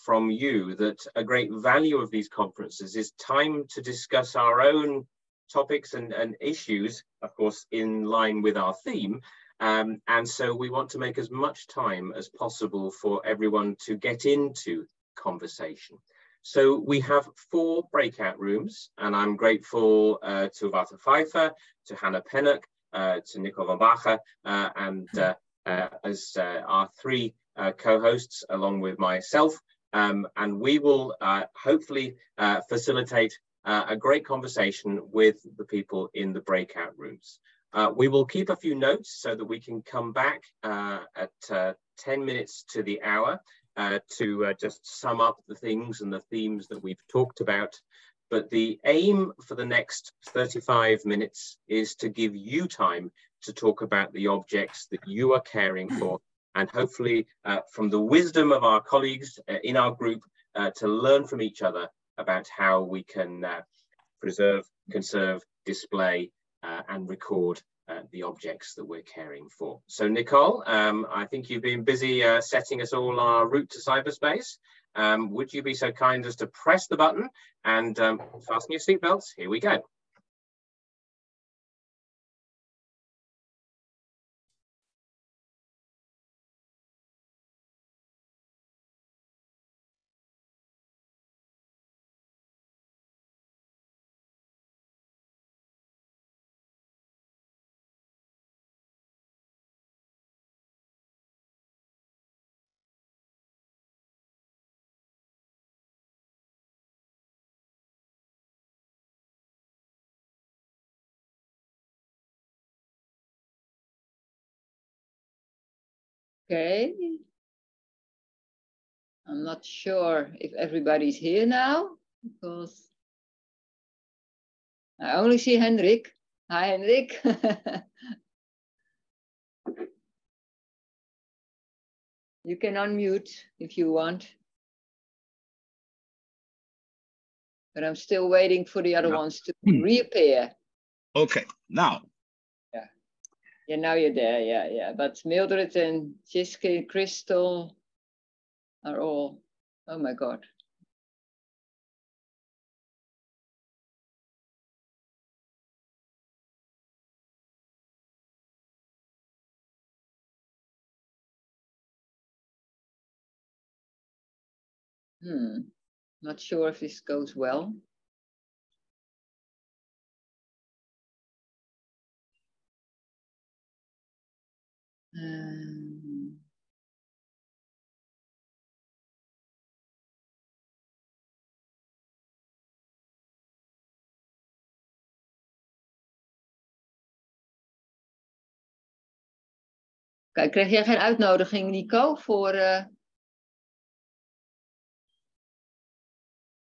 from you that a great value of these conferences is time to discuss our own topics and issues, of course, in line with our theme. And so we want to make as much time as possible for everyone to get into conversation. So we have 4 breakout rooms, and I'm grateful to Wouter Pfeiffer, to Hannah Pennock, to Nicole van Bache, and as our 3 co-hosts along with myself. And we will hopefully facilitate a great conversation with the people in the breakout rooms. We will keep a few notes so that we can come back at 10 minutes to the hour to just sum up the things and the themes that we've talked about. But the aim for the next 35 minutes is to give you time to talk about the objects that you are caring for, and hopefully from the wisdom of our colleagues in our group to learn from each other about how we can preserve, conserve, display, and record the objects that we're caring for. So Nicole, I think you've been busy setting us all our route to cyberspace. Would you be so kind as to press the button and fasten your seatbelts? Here we go. Okay. I'm not sure if everybody's here now, because I only see Hendrik. Hi, Hendrik. You can unmute if you want. But I'm still waiting for the other ones to reappear. Okay, now. Yeah, now you're there, yeah. But Mildred and Jiske and Crystal are all, oh my God. Not sure if this goes well. Kijk, kreeg jij geen uitnodiging, Nico, voor...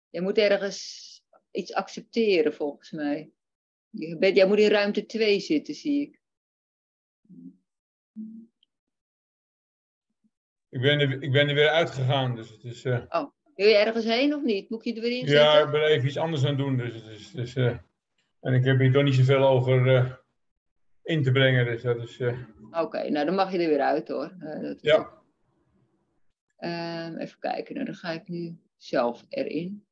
Je moet ergens iets accepteren, volgens mij. Jij moet in ruimte 2 zitten, zie ik. Ik ben er weer uitgegaan, dus het is... Oh, wil je ergens heen of niet? Moet je er weer in zitten? Ja, ik ben even iets anders aan het doen, dus en ik heb hier toch niet zoveel over in te brengen, dus dat is... Oké, nou dan mag je er weer uit, hoor. Ja. Even kijken, nou dan ga ik nu zelf erin.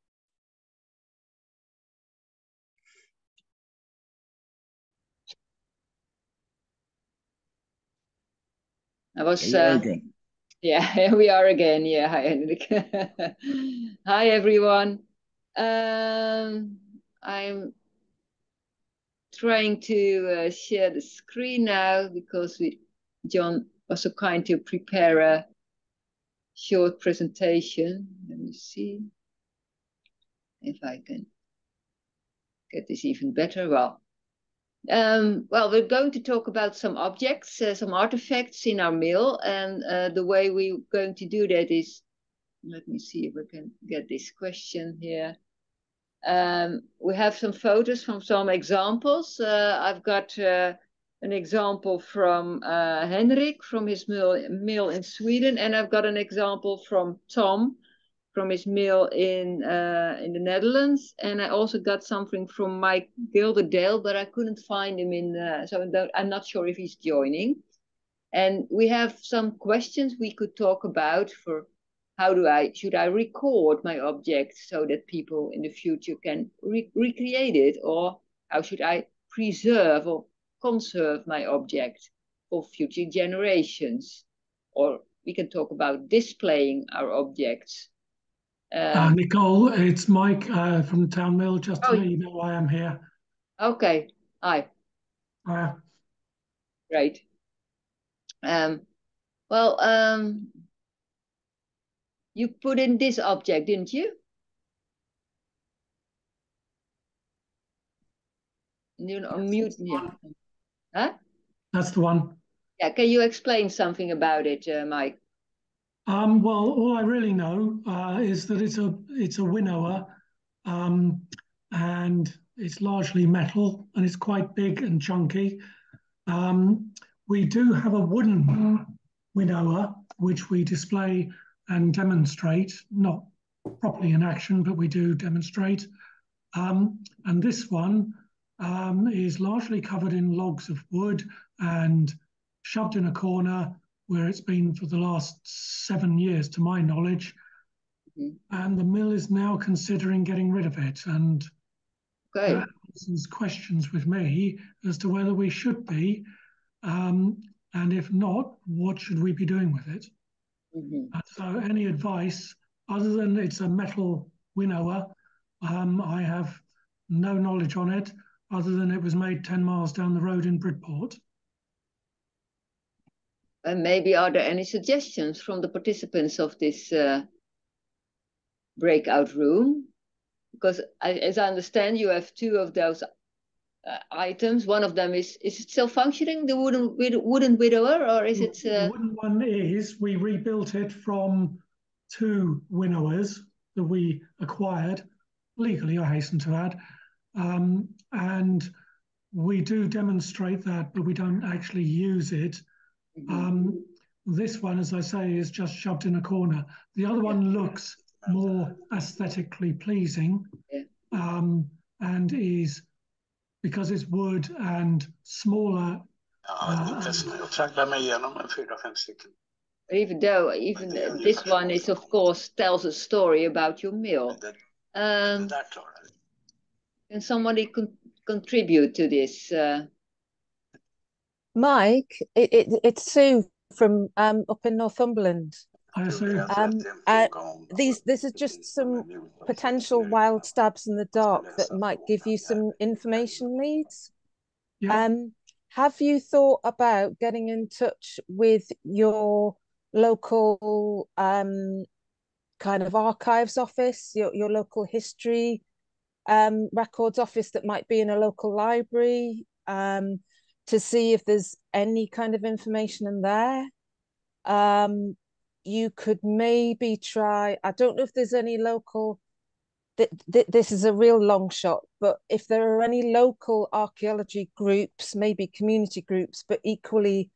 I was... Yeah, here we are again. Yeah, hi, Henrik. Hi, everyone. I'm trying to share the screen now because John was so kind to prepare a short presentation. Let me see if I can get this even better. Well, we're going to talk about some objects, some artifacts in our mill, and the way we're going to do that is, let me see if we can get this question here. We have some photos from some examples. I've got an example from Henrik from his mill in Sweden, and I've got an example from Tom from his mill in the Netherlands, and I also got something from Mike Gilderdale, but I couldn't find him so I'm not sure if he's joining. And we have some questions we could talk about for should I record my object so that people in the future can recreate it, or how should I preserve or conserve my object for future generations? Or we can talk about displaying our objects. Nicole, it's Mike from the Town Mill. Just to let you know, I am here. Okay. Hi. Great. You put in this object, didn't you? You're on mute. Yeah. Huh? That's the one. Yeah. Can you explain something about it, Mike? Well, all I really know is that it's a winnower, and it's largely metal, and it's quite big and chunky. We do have a wooden winnower, which we display and demonstrate, not properly in action, but we do demonstrate. And this one is largely covered in logs of wood and shoved in a corner where it's been for the last 7 years, to my knowledge. And the mill is now considering getting rid of it. And that raises questions with me as to whether we should be. And if not, what should we be doing with it? So any advice, other than it's a metal winnower, I have no knowledge on it, other than it was made 10 miles down the road in Bridport. And maybe are there any suggestions from the participants of this breakout room? Because as I understand, you have 2 of those items. One of them is it still functioning, the wooden widower, or is it? The wooden one is, we rebuilt it from 2 winnowers that we acquired legally, I hasten to add, and we do demonstrate that, but we don't actually use it. This one, as I say, is just shoved in a corner. The other one looks more aesthetically pleasing, and is, because it's wood and smaller. Even this one is, of course, tells a story about your mill. Can somebody contribute to this? Mike, it's Sue from up in Northumberland. This is just some potential wild stabs in the dark that might give you some information leads. Have you thought about getting in touch with your local kind of archives office, your local history records office that might be in a local library, to see if there's any kind of information in there? You could maybe try, I don't know if there's any local, this is a real long shot, but if there are any local archaeology groups, maybe community groups, but equally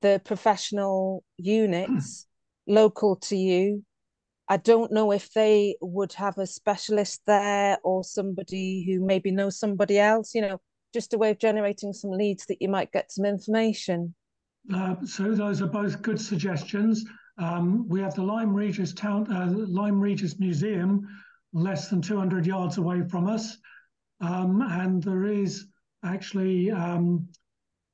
the professional units local to you, I don't know if they would have a specialist there or somebody who maybe knows somebody else, just a way of generating some leads that you might get some information. So those are both good suggestions. We have the Lyme Regis Museum less than 200 yards away from us. And there is actually an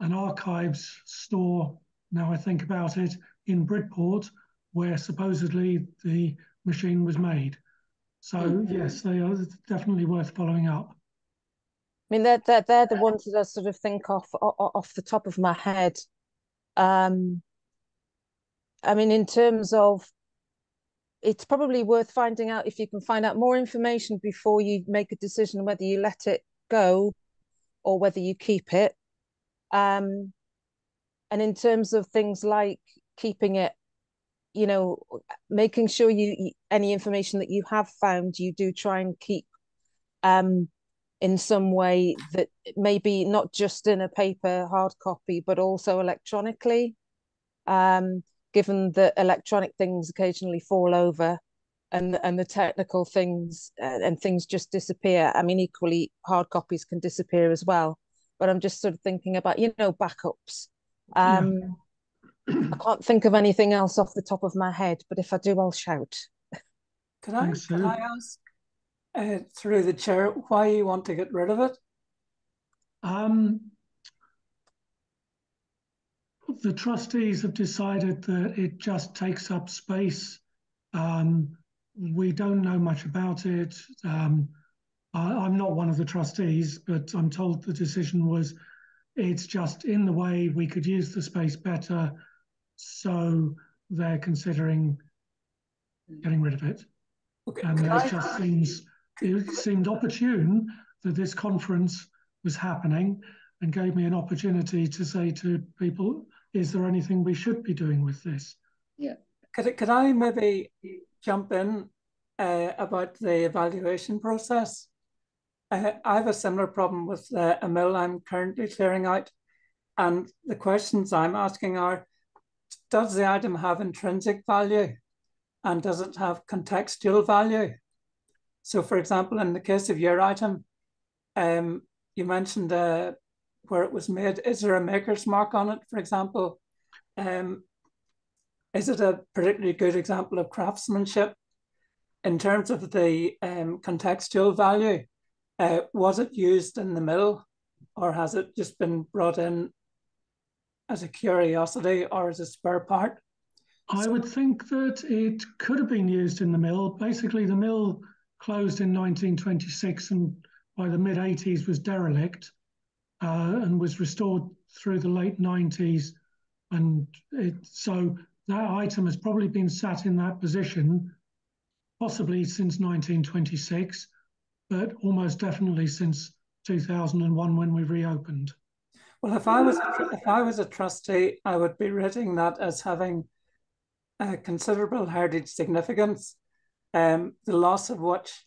archives store, now I think about it, in Bridport, where supposedly the machine was made. So yes, they are definitely worth following up. I mean, they're the ones that I sort of think off the top of my head. I mean, in terms of, it's probably worth finding out if you can find out more information before you make a decision whether you let it go or whether you keep it. And in terms of things like keeping it, making sure any information that you have found, you do try and keep in some way that maybe not just in a paper hard copy, but also electronically, given that electronic things occasionally fall over and the technical things and things just disappear. I mean, equally, hard copies can disappear as well. But I'm just sort of thinking about, backups. I can't think of anything else off the top of my head, but if I do, I'll shout. Can I ask, through the chair, why you want to get rid of it? The trustees have decided that it just takes up space. We don't know much about it. I'm not one of the trustees, but I'm told the decision was it's just in the way, we could use the space better, so they're considering getting rid of it. Okay. And it seemed opportune that this conference was happening and gave me an opportunity to say to people, is there anything we should be doing with this? Yeah. Could I maybe jump in about the evaluation process? I have a similar problem with a mill I'm currently clearing out. And the questions I'm asking are, does the item have intrinsic value? And does it have contextual value? So for example, in the case of your item, you mentioned where it was made. Is there a maker's mark on it, for example? Is it a particularly good example of craftsmanship? In terms of the contextual value, was it used in the mill, or has it just been brought in as a curiosity or as a spare part? I would think that it could have been used in the mill. Basically, the mill closed in 1926 and by the mid-80s was derelict and was restored through the late 90s. And so that item has probably been sat in that position possibly since 1926, but almost definitely since 2001 when we reopened. Well, if I was a trustee, I would be rating that as having considerable heritage significance, the loss of which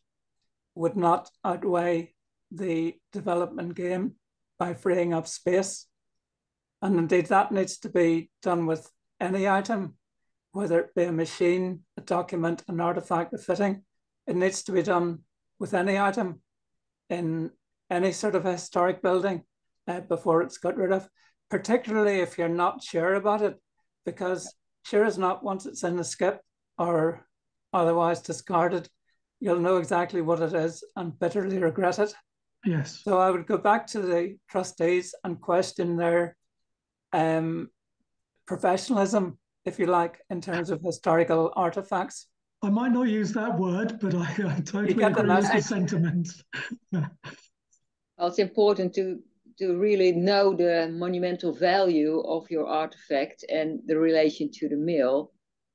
would not outweigh the development gain by freeing up space. And indeed, that needs to be done with any item, whether it be a machine, a document, an artifact, a fitting. It needs to be done with any item in any sort of historic building before it's got rid of, particularly if you're not sure about it, because sure as not, once it's in the skip or otherwise discarded, you'll know exactly what it is and bitterly regret it. Yes. So I would go back to the trustees and question their professionalism, if you like, in terms of historical artifacts. I might not use that word, but I totally agree with the sentiment. Well, it's important to really know the monumental value of your artifact and the relation to the mill.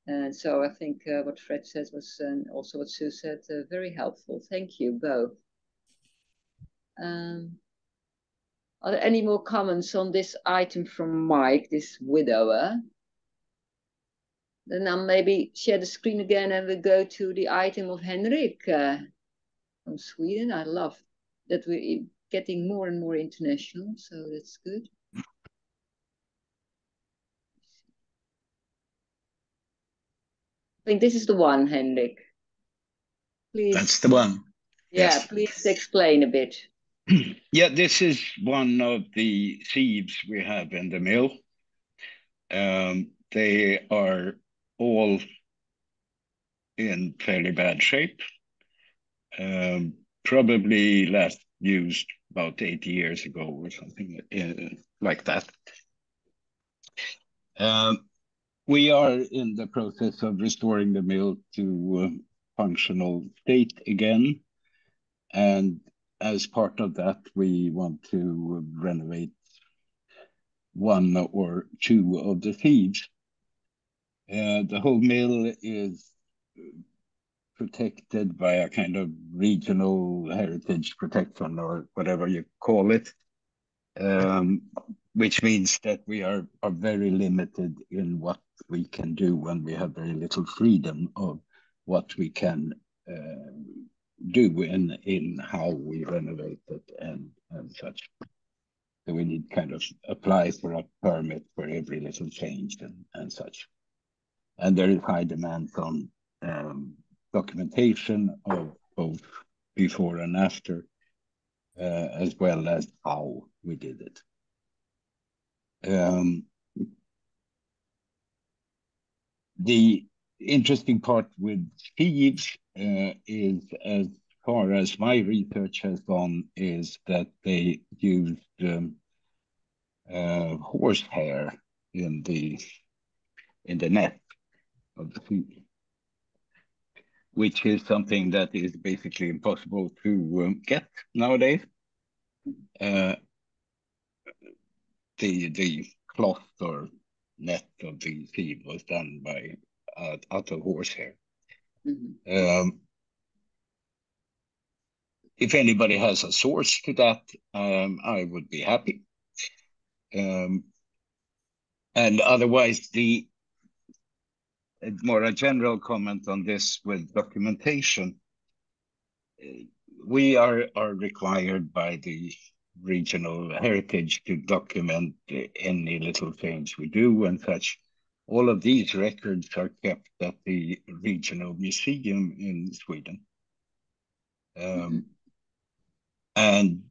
And so I think what Fred said was, and also what Sue said, very helpful. Thank you both. Are there any more comments on this item from Mike, this widower? Then I'll maybe share the screen again and we'll go to the item of Henrik from Sweden. I love that we're getting more and more international, so that's good. I think this is the one, Henrik. Please. That's the one. Yeah, yes. Please explain a bit. Yeah, this is one of the thieves we have in the mill. They are all in fairly bad shape. Probably last used about 80 years ago or something like that. We are in the process of restoring the mill to functional state again. And as part of that, we want to renovate one or two of the thieves. The whole mill is protected by a kind of regional heritage protection or whatever you call it, which means that we are very limited in what we can do when we have very little freedom of what we can do in how we renovate it and such. So we need kind of apply for a permit for every little change and such. And there is high demand on documentation of both before and after, as well as how we did it. The interesting part with thieves is, as far as my research has gone, is that they used horsehair in the net of the thief, which is something that is basically impossible to get nowadays. The cloth or net of the thief was done by out of horsehair. If anybody has a source to that, I would be happy. And otherwise, more a general comment on this with documentation. We are required by the regional heritage to document any little change we do and such. All of these records are kept at the regional museum in Sweden. And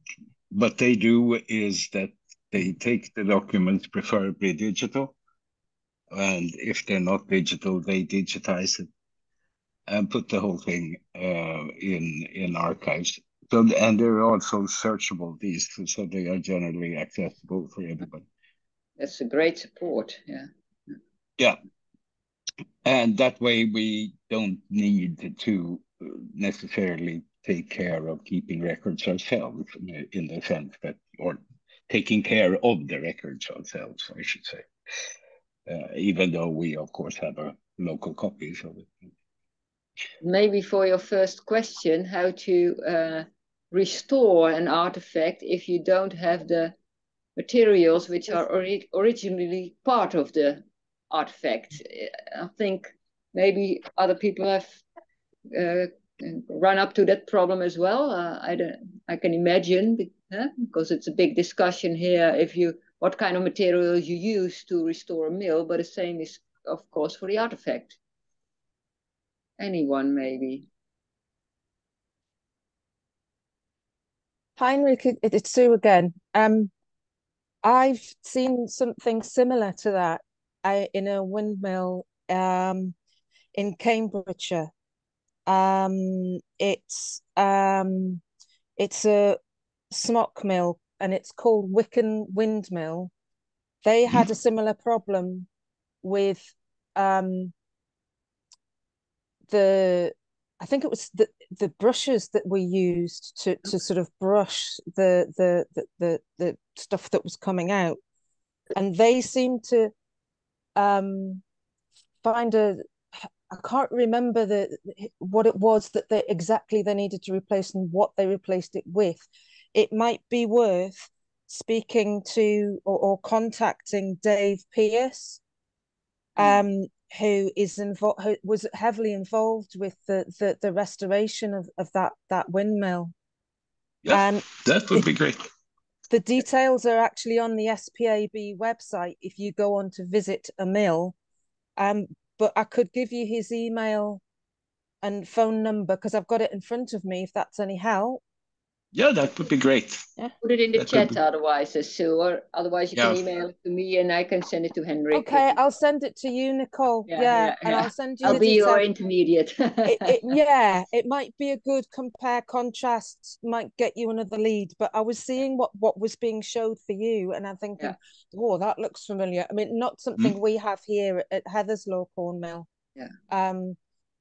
what they do is that they take the documents, preferably digital, and if they're not digital, they digitize it and put the whole thing in archives. So, and they're also searchable, these, so they are generally accessible for everybody. That's a great support, yeah. Yeah, and that way we don't need to necessarily take care of keeping records ourselves, in the sense that, or taking care of the records ourselves, I should say. Even though we, of course, have our local copies of it. Maybe for your first question, how to restore an artifact if you don't have the materials which are originally part of the artifact. I think maybe other people have run up to that problem as well. I can imagine, because it's a big discussion here, what kind of materials you use to restore a mill, but the same is, of course, for the artifact. Anyone, maybe? Heinrich, it's Sue again. I've seen something similar to that in a windmill in Cambridgeshire. It's a smock mill and it's called Wicken Windmill. They had a similar problem with I think it was the brushes that we used to sort of brush the stuff that was coming out, and they seemed to find I can't remember what it was that they needed to replace and what they replaced it with. It might be worth speaking to or contacting Dave Pierce, who was heavily involved with the restoration of that windmill. Yeah, that would be great. The details are actually on the SPAB website if you go on to visit a mill. But I could give you his email and phone number because I've got it in front of me if that's any help. Yeah, that would be great. Yeah. Put it in the chat otherwise, Sue, or otherwise you can email it to me and I can send it to Henrik. Okay, I'll send it to you, Nicole. Yeah. And I'll send you I'll be your intermediate. it might be a good compare contrast, might get you another lead, but I was seeing what was being showed for you and I'm thinking, oh, that looks familiar. I mean, not something we have here at Heatherslow Cornmill. Yeah.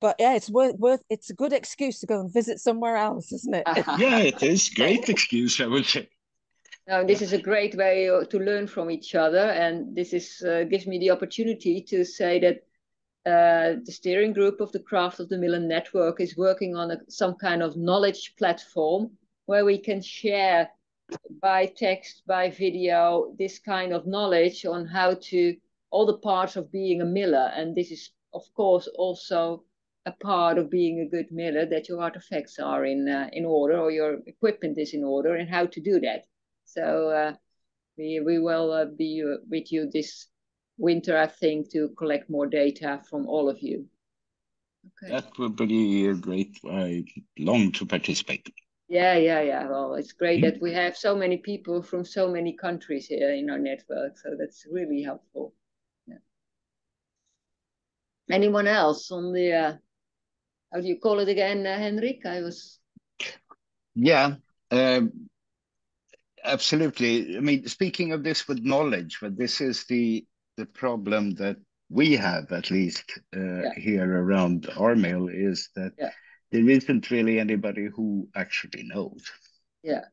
But yeah, it's a good excuse to go and visit somewhere else, isn't it? Yeah, it is. Great excuse, I would say. No, this is a great way to learn from each other. And this gives me the opportunity to say that the steering group of the Craft of the Miller Network is working on some kind of knowledge platform where we can share by text, by video, this kind of knowledge on all the parts of being a miller. And this is, of course, also a part of being a good miller that your artifacts are in order, or your equipment is in order, and how to do that. So we will be with you this winter, I think, to collect more data from all of you. Okay. That would be great. I long to participate. Yeah. Well, it's great that we have so many people from so many countries here in our network. So that's really helpful. Yeah. Anyone else on the, how do you call it again, Henrik? Yeah, absolutely. I mean, speaking of this with knowledge, but this is the problem that we have, at least here around our mill, is that there isn't really anybody who actually knows. Yeah,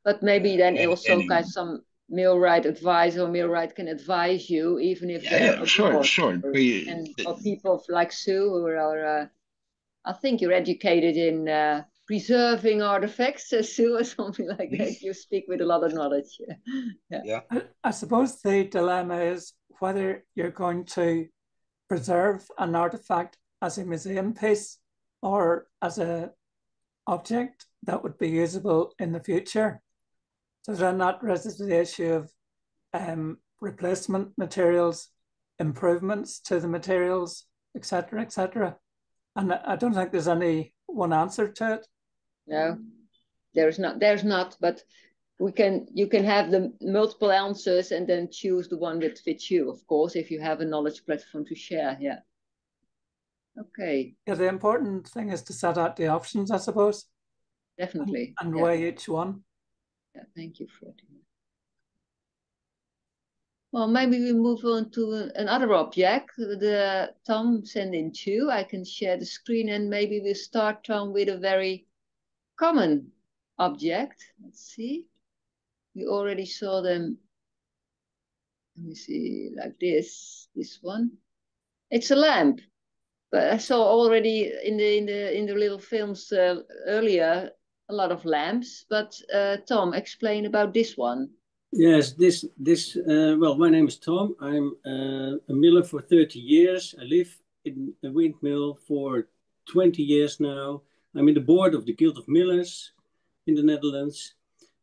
but maybe then also kind of some millwright advice, or millwright can advise you, even if they're sure. Or people like Sue, who are, I think you're educated in preserving artifacts, Sue, or something like that. You speak with a lot of knowledge. Yeah. I suppose the dilemma is whether you're going to preserve an artifact as a museum piece or as an object that would be usable in the future. So then that raises the issue of replacement materials, improvements to the materials, etc., etc. And I don't think there's any one answer to it. No, there's not, but you can have the multiple answers and then choose the one that fits you, of course, if you have a knowledge platform to share. Yeah. Okay. Yeah, the important thing is to set out the options, I suppose. Definitely. And weigh each one. Yeah, thank you, Fred. Well, maybe we move on to another object. Tom sent in two. I can share the screen, and maybe we start, Tom, with a very common object. Let's see. We already saw them. Let me see, like this one. It's a lamp, but I saw already in the little films earlier a lot of lamps. But Tom, explain about this one. Yes, well, my name is Tom. I'm a miller for 30 years. I live in a windmill for 20 years now. I'm in the board of the Guild of Millers in the Netherlands.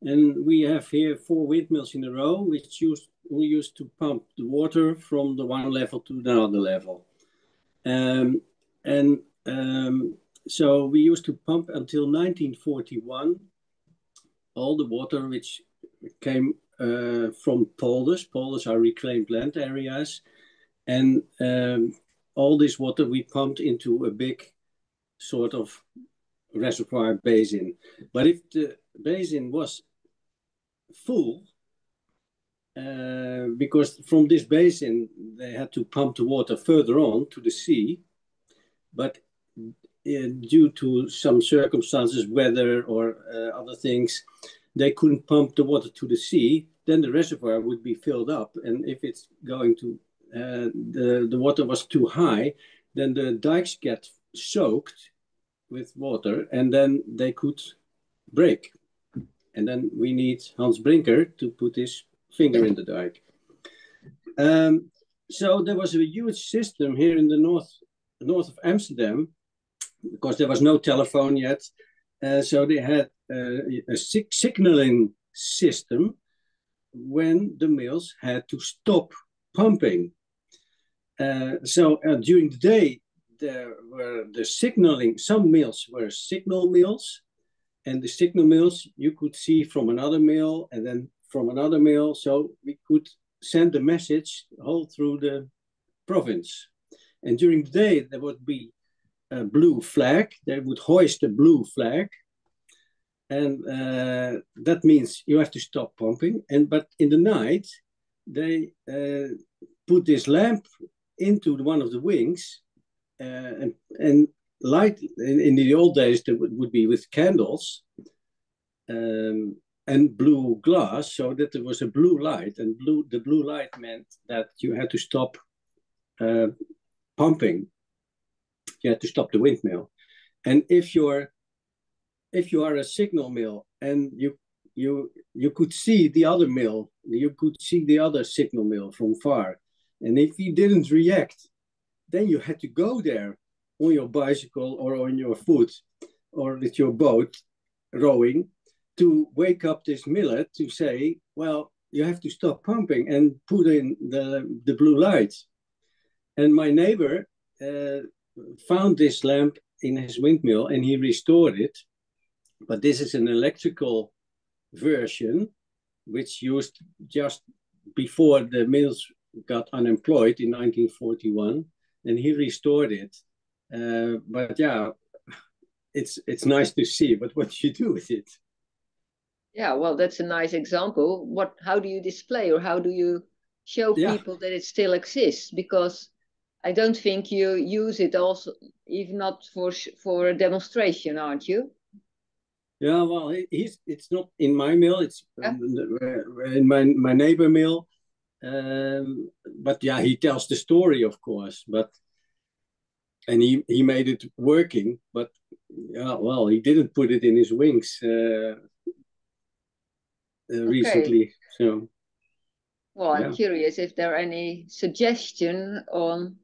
And we have here 4 windmills in a row, which we used to pump the water from the one level to the other level. So we used to pump until 1941 all the water which came from polders. Polders are reclaimed land areas. And all this water we pumped into a big sort of reservoir basin. But if the basin was full, because from this basin they had to pump the water further on to the sea, but due to some circumstances, weather or other things, they couldn't pump the water to the sea, then the reservoir would be filled up. And if it's going to, the water was too high, then the dikes get soaked with water and then they could break. And then we need Hans Brinker to put his finger in the dike. So there was a huge system here in the north of Amsterdam, because there was no telephone yet. So they had a signaling system when the mills had to stop pumping. So during the day, there were the signaling, some mills were signal mills, and the signal mills you could see from another mill and then from another mill. So we could send the message all through the province. And during the day, there would be a blue flag. They would hoist a blue flag. And that means you have to stop pumping. But in the night, they put this lamp into one of the wings and light. In the old days, there would be with candles and blue glass, so that there was a blue light. And the blue light meant that you had to stop pumping. You had to stop the windmill. And if you are a signal mill and you could see the other mill, you could see the other signal mill from far. And if you didn't react, then you had to go there on your bicycle or on your foot or with your boat rowing to wake up this millet to say, well, you have to stop pumping and put in the blue lights. And my neighbor found this lamp in his windmill and he restored it. But this is an electrical version which used just before the mills got unemployed in 1941, and he restored it. But yeah, it's nice to see, but what do you do with it? Yeah, well, that's a nice example. How do you display, or how do you show people that it still exists? Because I don't think you use it also, even not for a demonstration, aren't you? Yeah, well, it's not in my mill. It's in my neighbor mill. But yeah, he tells the story, of course. And he made it working. But yeah, well, he didn't put it in his wings recently. So. Well, I'm curious if there are any suggestion on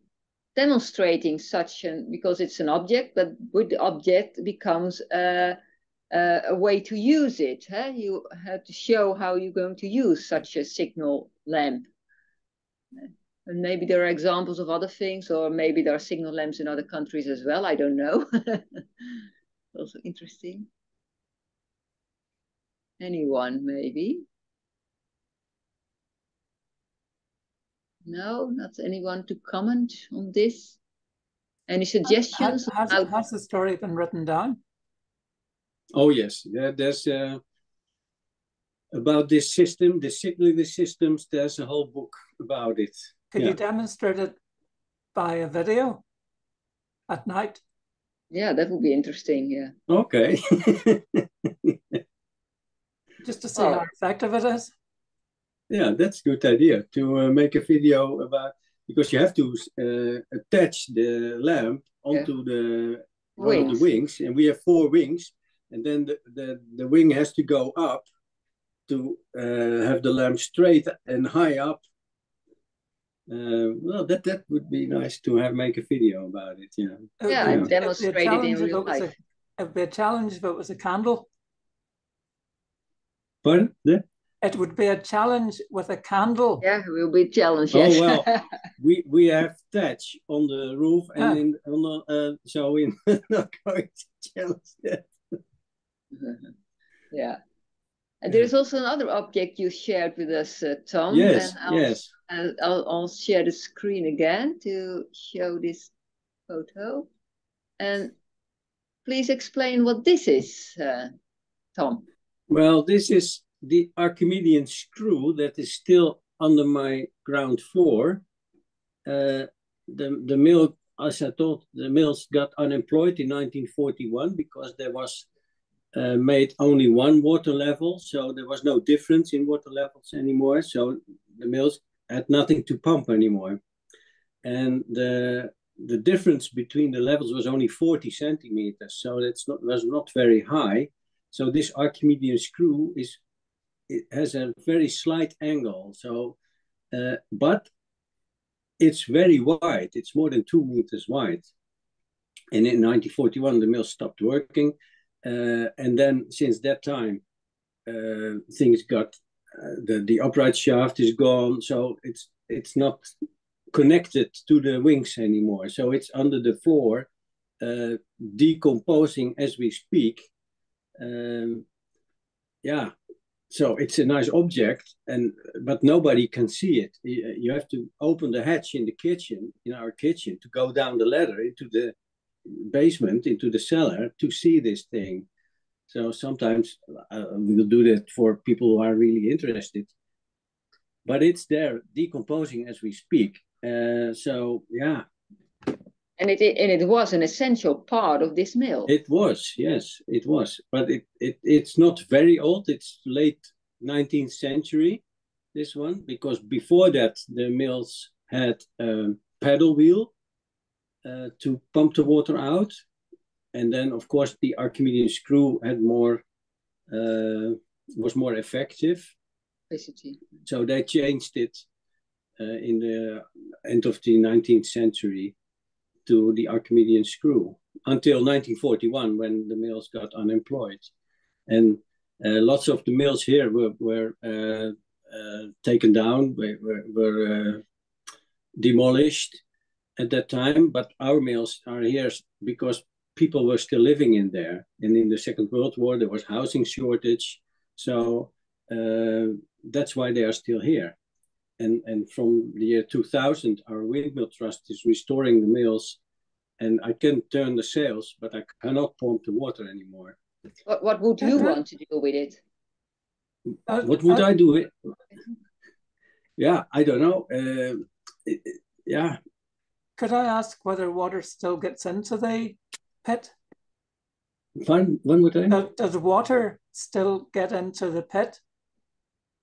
demonstrating such because it's an object, but with the object becomes a way to use it. Huh? You have to show how you're going to use such a signal lamp. And maybe there are examples of other things, or maybe there are signal lamps in other countries as well. I don't know. Also interesting. Anyone, maybe? No, not anyone to comment on this? Any suggestions? Has the story been written down? Oh, yes. There's about this system, the signaling systems, there's a whole book about it. Could you demonstrate it by a video at night? Yeah, that would be interesting, yeah. Okay. Just to see how effective it is? Yeah, that's a good idea to make a video about, because you have to attach the lamp onto the one of the wings, and we have 4 wings, and then the wing has to go up to have the lamp straight and high up. Well, that would be nice to make a video about it. Yeah. Yeah, and demonstrate it in real life. It would be a challenge if it was a candle. Pardon? It would be a challenge with a candle. Yeah, it will be a challenge. Yes. Oh well, we have thatch on the roof, and so we're not going to challenge that. Yeah. And there's also another object you shared with us, Tom. Yes, and I'll share the screen again to show this photo. And please explain what this is, Tom. Well, this is the Archimedean screw that is still under my ground floor. The mill, as I told, the mills got unemployed in 1941 because there was made only 1 water level, so there was no difference in water levels anymore. So the mills had nothing to pump anymore, and the difference between the levels was only 40 centimeters, so was not very high. So this Archimedean screw has a very slight angle. So, but it's very wide. It's more than 2 meters wide. And in 1941, the mill stopped working. And then since that time, things got, the upright shaft is gone. So it's not connected to the wings anymore. So it's under the floor, decomposing as we speak. Yeah. So it's a nice object, but nobody can see it. You have to open the hatch in our kitchen, to go down the ladder into the basement, into the cellar, to see this thing. So sometimes we will do that for people who are really interested. But it's there, decomposing as we speak. So yeah. And it was an essential part of this mill. It was, yes, it was. But it's not very old. It's late 19th century, this one, because before that, the mills had a paddle wheel to pump the water out. And then, of course, the Archimedean screw had was more effective. Basically. So they changed it in the end of the 19th century. to the Archimedean screw until 1941, when the mills got unemployed. And lots of the mills here were taken down, were demolished at that time. But our mills are here because people were still living in there. And in the Second World War, there was housing shortage. So that's why they are still here. And from the year 2000, our windmill trust is restoring the mills. And I can turn the sails, but I cannot pump the water anymore. What would you want to do with it? What would I do with? Yeah, I don't know. Yeah. Could I ask whether water still gets into the pit? When would I? Does water still get into the pit,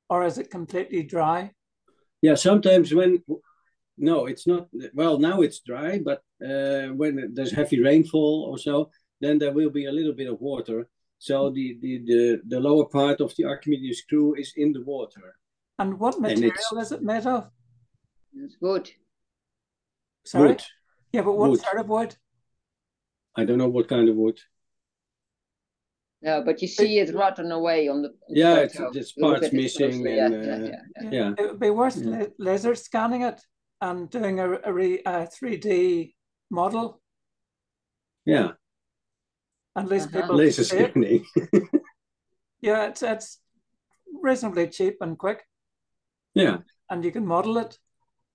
or is it completely dry? Yeah, sometimes no, it's not. Well, now it's dry, but when there's heavy rainfall or so, then there will be a little bit of water. So the lower part of the Archimedean screw is in the water. And what material is it made of? It's wood. Sorry? Wood. Yeah, but what Wood. sort of wood? I don't know what kind of wood. No, but you see it rotten away on the Yeah, photo. it's parts missing. And, yeah. It would be worth laser scanning it and doing a 3D model. Yeah. At least people laser scanning. Yeah, it's reasonably cheap and quick. Yeah. And you can model it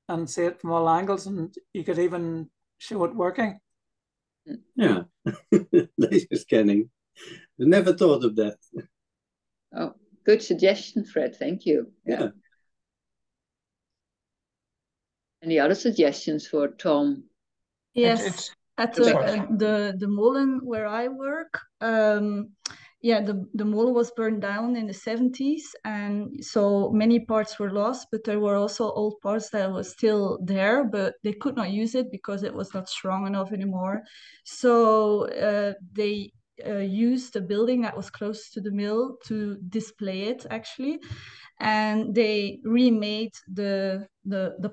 and see it from all angles, and you could even show it working. Yeah. Laser scanning. I never thought of that. Oh, good suggestion, Fred. Thank you. Yeah. Any other suggestions for Tom? Yes, at the molen where I work, yeah, the molen was burned down in the 70s, and so many parts were lost, but there were also old parts that were still there, but they could not use it because it was not strong enough anymore. So they used a building that was close to the mill to display it, actually, and they remade the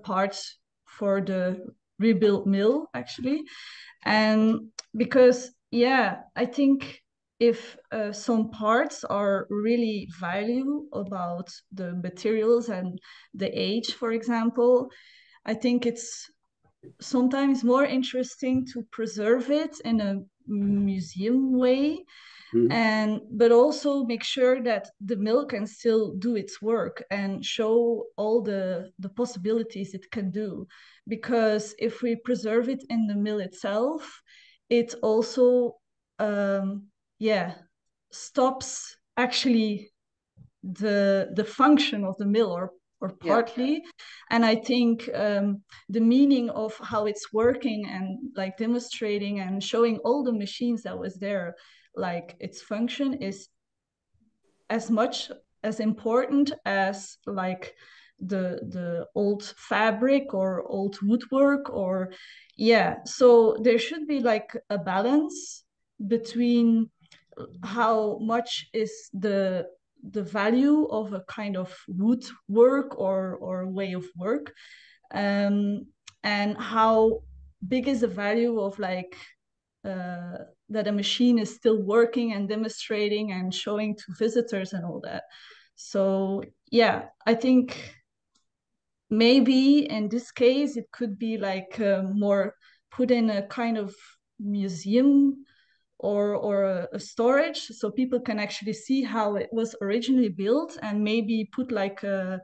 parts for the rebuilt mill, actually. And because, yeah, I think if some parts are really valuable about the materials and the age, for example, I think it's sometimes more interesting to preserve it in a museum way, but also make sure that the mill can still do its work and show all the possibilities it can do. Because if we preserve it in the mill itself, it also stops actually the function of the mill, or partly. And I think the meaning of how it's working and like demonstrating and showing all the machines that was there, like its function, is as much as important as like the old fabric or old woodwork, or so there should be like a balance between how much is the value of a kind of woodwork or way of work, and how big is the value of like that a machine is still working and demonstrating and showing to visitors and all that. So yeah, I think maybe in this case it could be like more put in a kind of museum or a storage, so people can actually see how it was originally built, and maybe put like a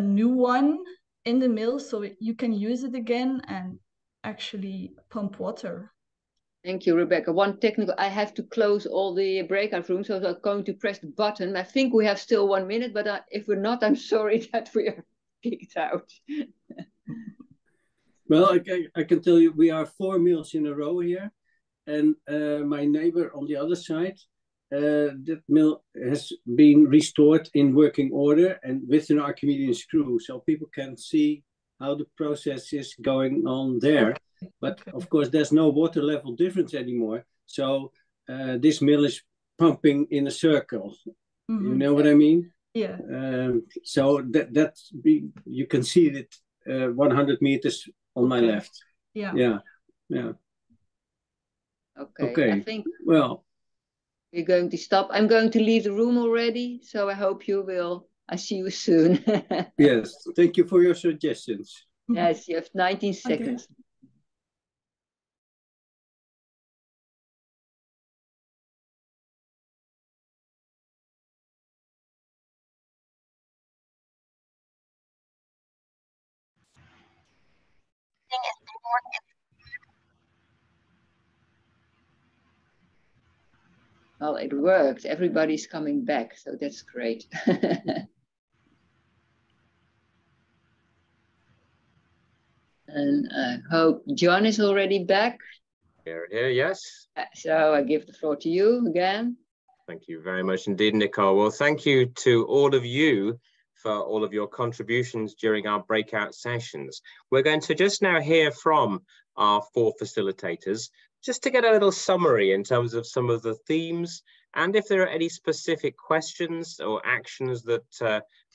new one in the mill so you can use it again and actually pump water. Thank you, Rebecca. One technical, I have to close all the breakout rooms, so I'm going to press the button. I think we have still 1 minute, but if we're not, I'm sorry that we are kicked out. Well, I can tell you we are 4 mills in a row here. And my neighbor on the other side, that mill has been restored in working order and with an Archimedean screw, so people can see how the process is going on there. But of course, there's no water level difference anymore. So this mill is pumping in a circle. You know what I mean? Yeah. So you can see it 100 meters on my left. Yeah. Yeah. Yeah. Okay. I think well, we're going to stop. I'm going to leave the room already, so I hope you will. I see you soon. Yes. Thank you for your suggestions. Yes, you have 19 seconds. Okay. Well, it worked. Everybody's coming back, so that's great. And I hope John is already back. Here, yes. So I give the floor to you again. Thank you very much indeed, Nicole. Well, thank you to all of you for all of your contributions during our breakout sessions. We're going to just now hear from our 4 facilitators, just to get a little summary in terms of some of the themes, and if there are any specific questions or actions that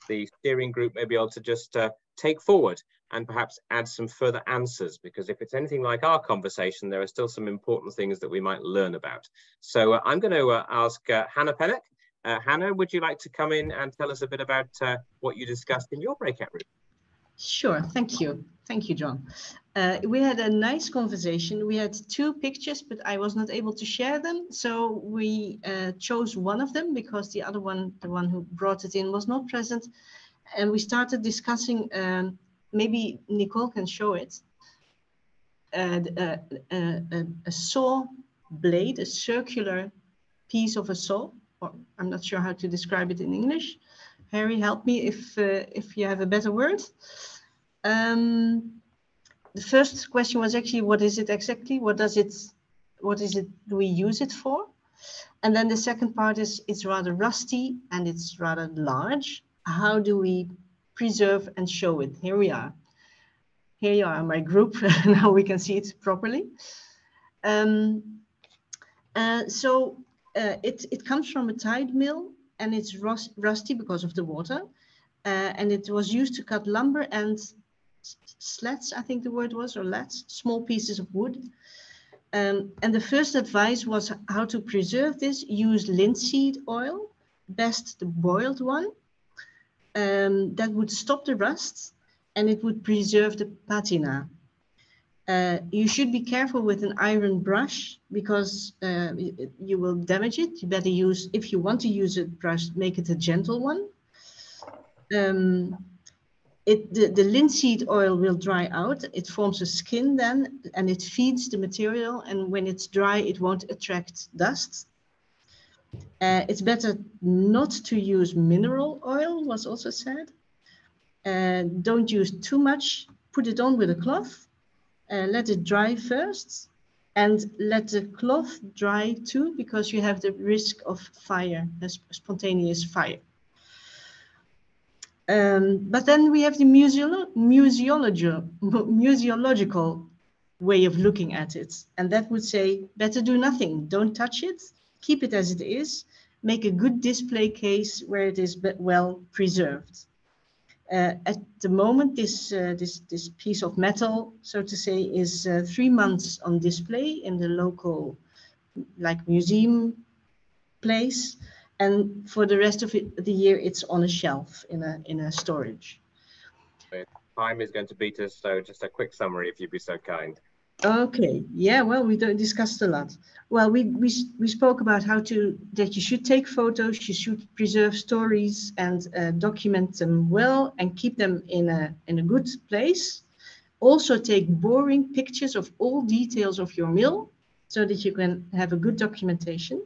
the steering group may be able to just take forward and perhaps add some further answers, because if it's anything like our conversation, there are still some important things that we might learn about. So I'm going to ask Hannah Pennock. Hannah, would you like to come in and tell us a bit about what you discussed in your breakout room? Sure, thank you. Thank you, John. We had a nice conversation. We had 2 pictures, but I was not able to share them. So we chose one of them because the other one, the one who brought it in, was not present. And we started discussing, maybe Nicole can show it, a saw blade, a circular piece of a saw. Or I'm not sure how to describe it in English. Harry, help me if you have a better word. The first question was actually, what is it exactly? What is it, do we use it for? And then the second part is, it's rather rusty and it's rather large. How do we preserve and show it? Here we are. Here you are, my group. Now we can see it properly. It comes from a tide mill, and it's rusty because of the water. And it was used to cut lumber and slats, I think the word was, or lats, small pieces of wood. And the first advice was how to preserve this. Use linseed oil, best the boiled one. That would stop the rust, and it would preserve the patina. You should be careful with an iron brush, because you will damage it. You better use, if you want to use a brush, make it a gentle one. The linseed oil will dry out. It forms a skin then, and it feeds the material. And when it's dry, it won't attract dust. It's better not to use mineral oil, was also said. Don't use too much. Put it on with a cloth. Let it dry first, and let the cloth dry too, because you have the risk of fire, spontaneous fire. But then we have the museological way of looking at it. And that would say, better do nothing. Don't touch it. Keep it as it is. Make a good display case where it is well preserved. At the moment, this piece of metal, so to say, is 3 months on display in the local, like, museum place. And for the rest of the year, it's on a shelf in a storage. Time is going to beat us, so just a quick summary, if you'd be so kind. Okay, yeah, well, we discussed a lot. Well, we spoke about that you should take photos, you should preserve stories and document them well and keep them in a good place. Also take boring pictures of all details of your mill so that you can have a good documentation.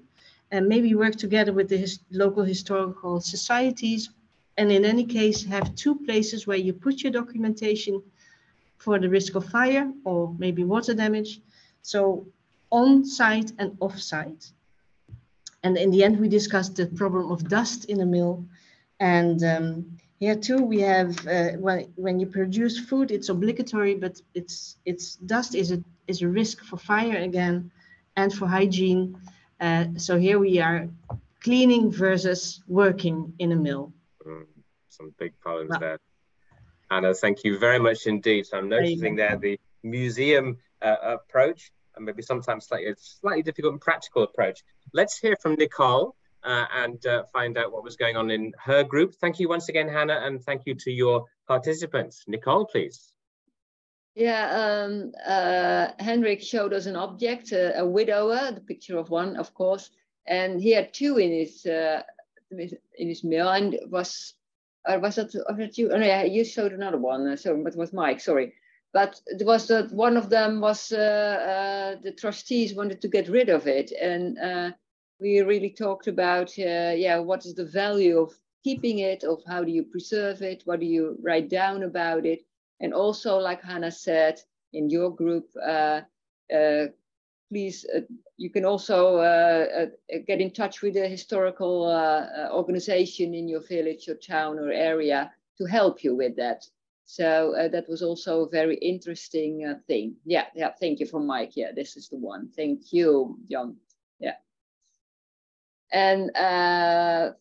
And maybe work together with the local historical societies. And in any case, have 2 places where you put your documentation for the risk of fire or maybe water damage. So on site and off site. And in the end, we discussed the problem of dust in a mill. And here too, we have, when you produce food, it's obligatory, but dust is a risk for fire again and for hygiene. So here we are, cleaning versus working in a mill. Some big problems there. Anna, thank you very much indeed. So I'm noticing there the museum approach, and maybe sometimes slightly difficult and practical approach. Let's hear from Nicole and find out what was going on in her group. Thank you once again, Hannah, and thank you to your participants. Nicole, please. Yeah, Henrik showed us an object, a widower, the picture of one, of course, and he had two in his mill, and was that you? Oh, no, yeah, you showed another one. So it was Mike. Sorry, but it was that one of them was the trustees wanted to get rid of it, and we really talked about what is the value of keeping it, of how do you preserve it, what do you write down about it. And also, like Hannah said, in your group, please, you can also get in touch with a historical organization in your village or town or area to help you with that. So that was also a very interesting thing. Yeah, thank you from Mike. Yeah, this is the one. Thank you, John. Yeah. And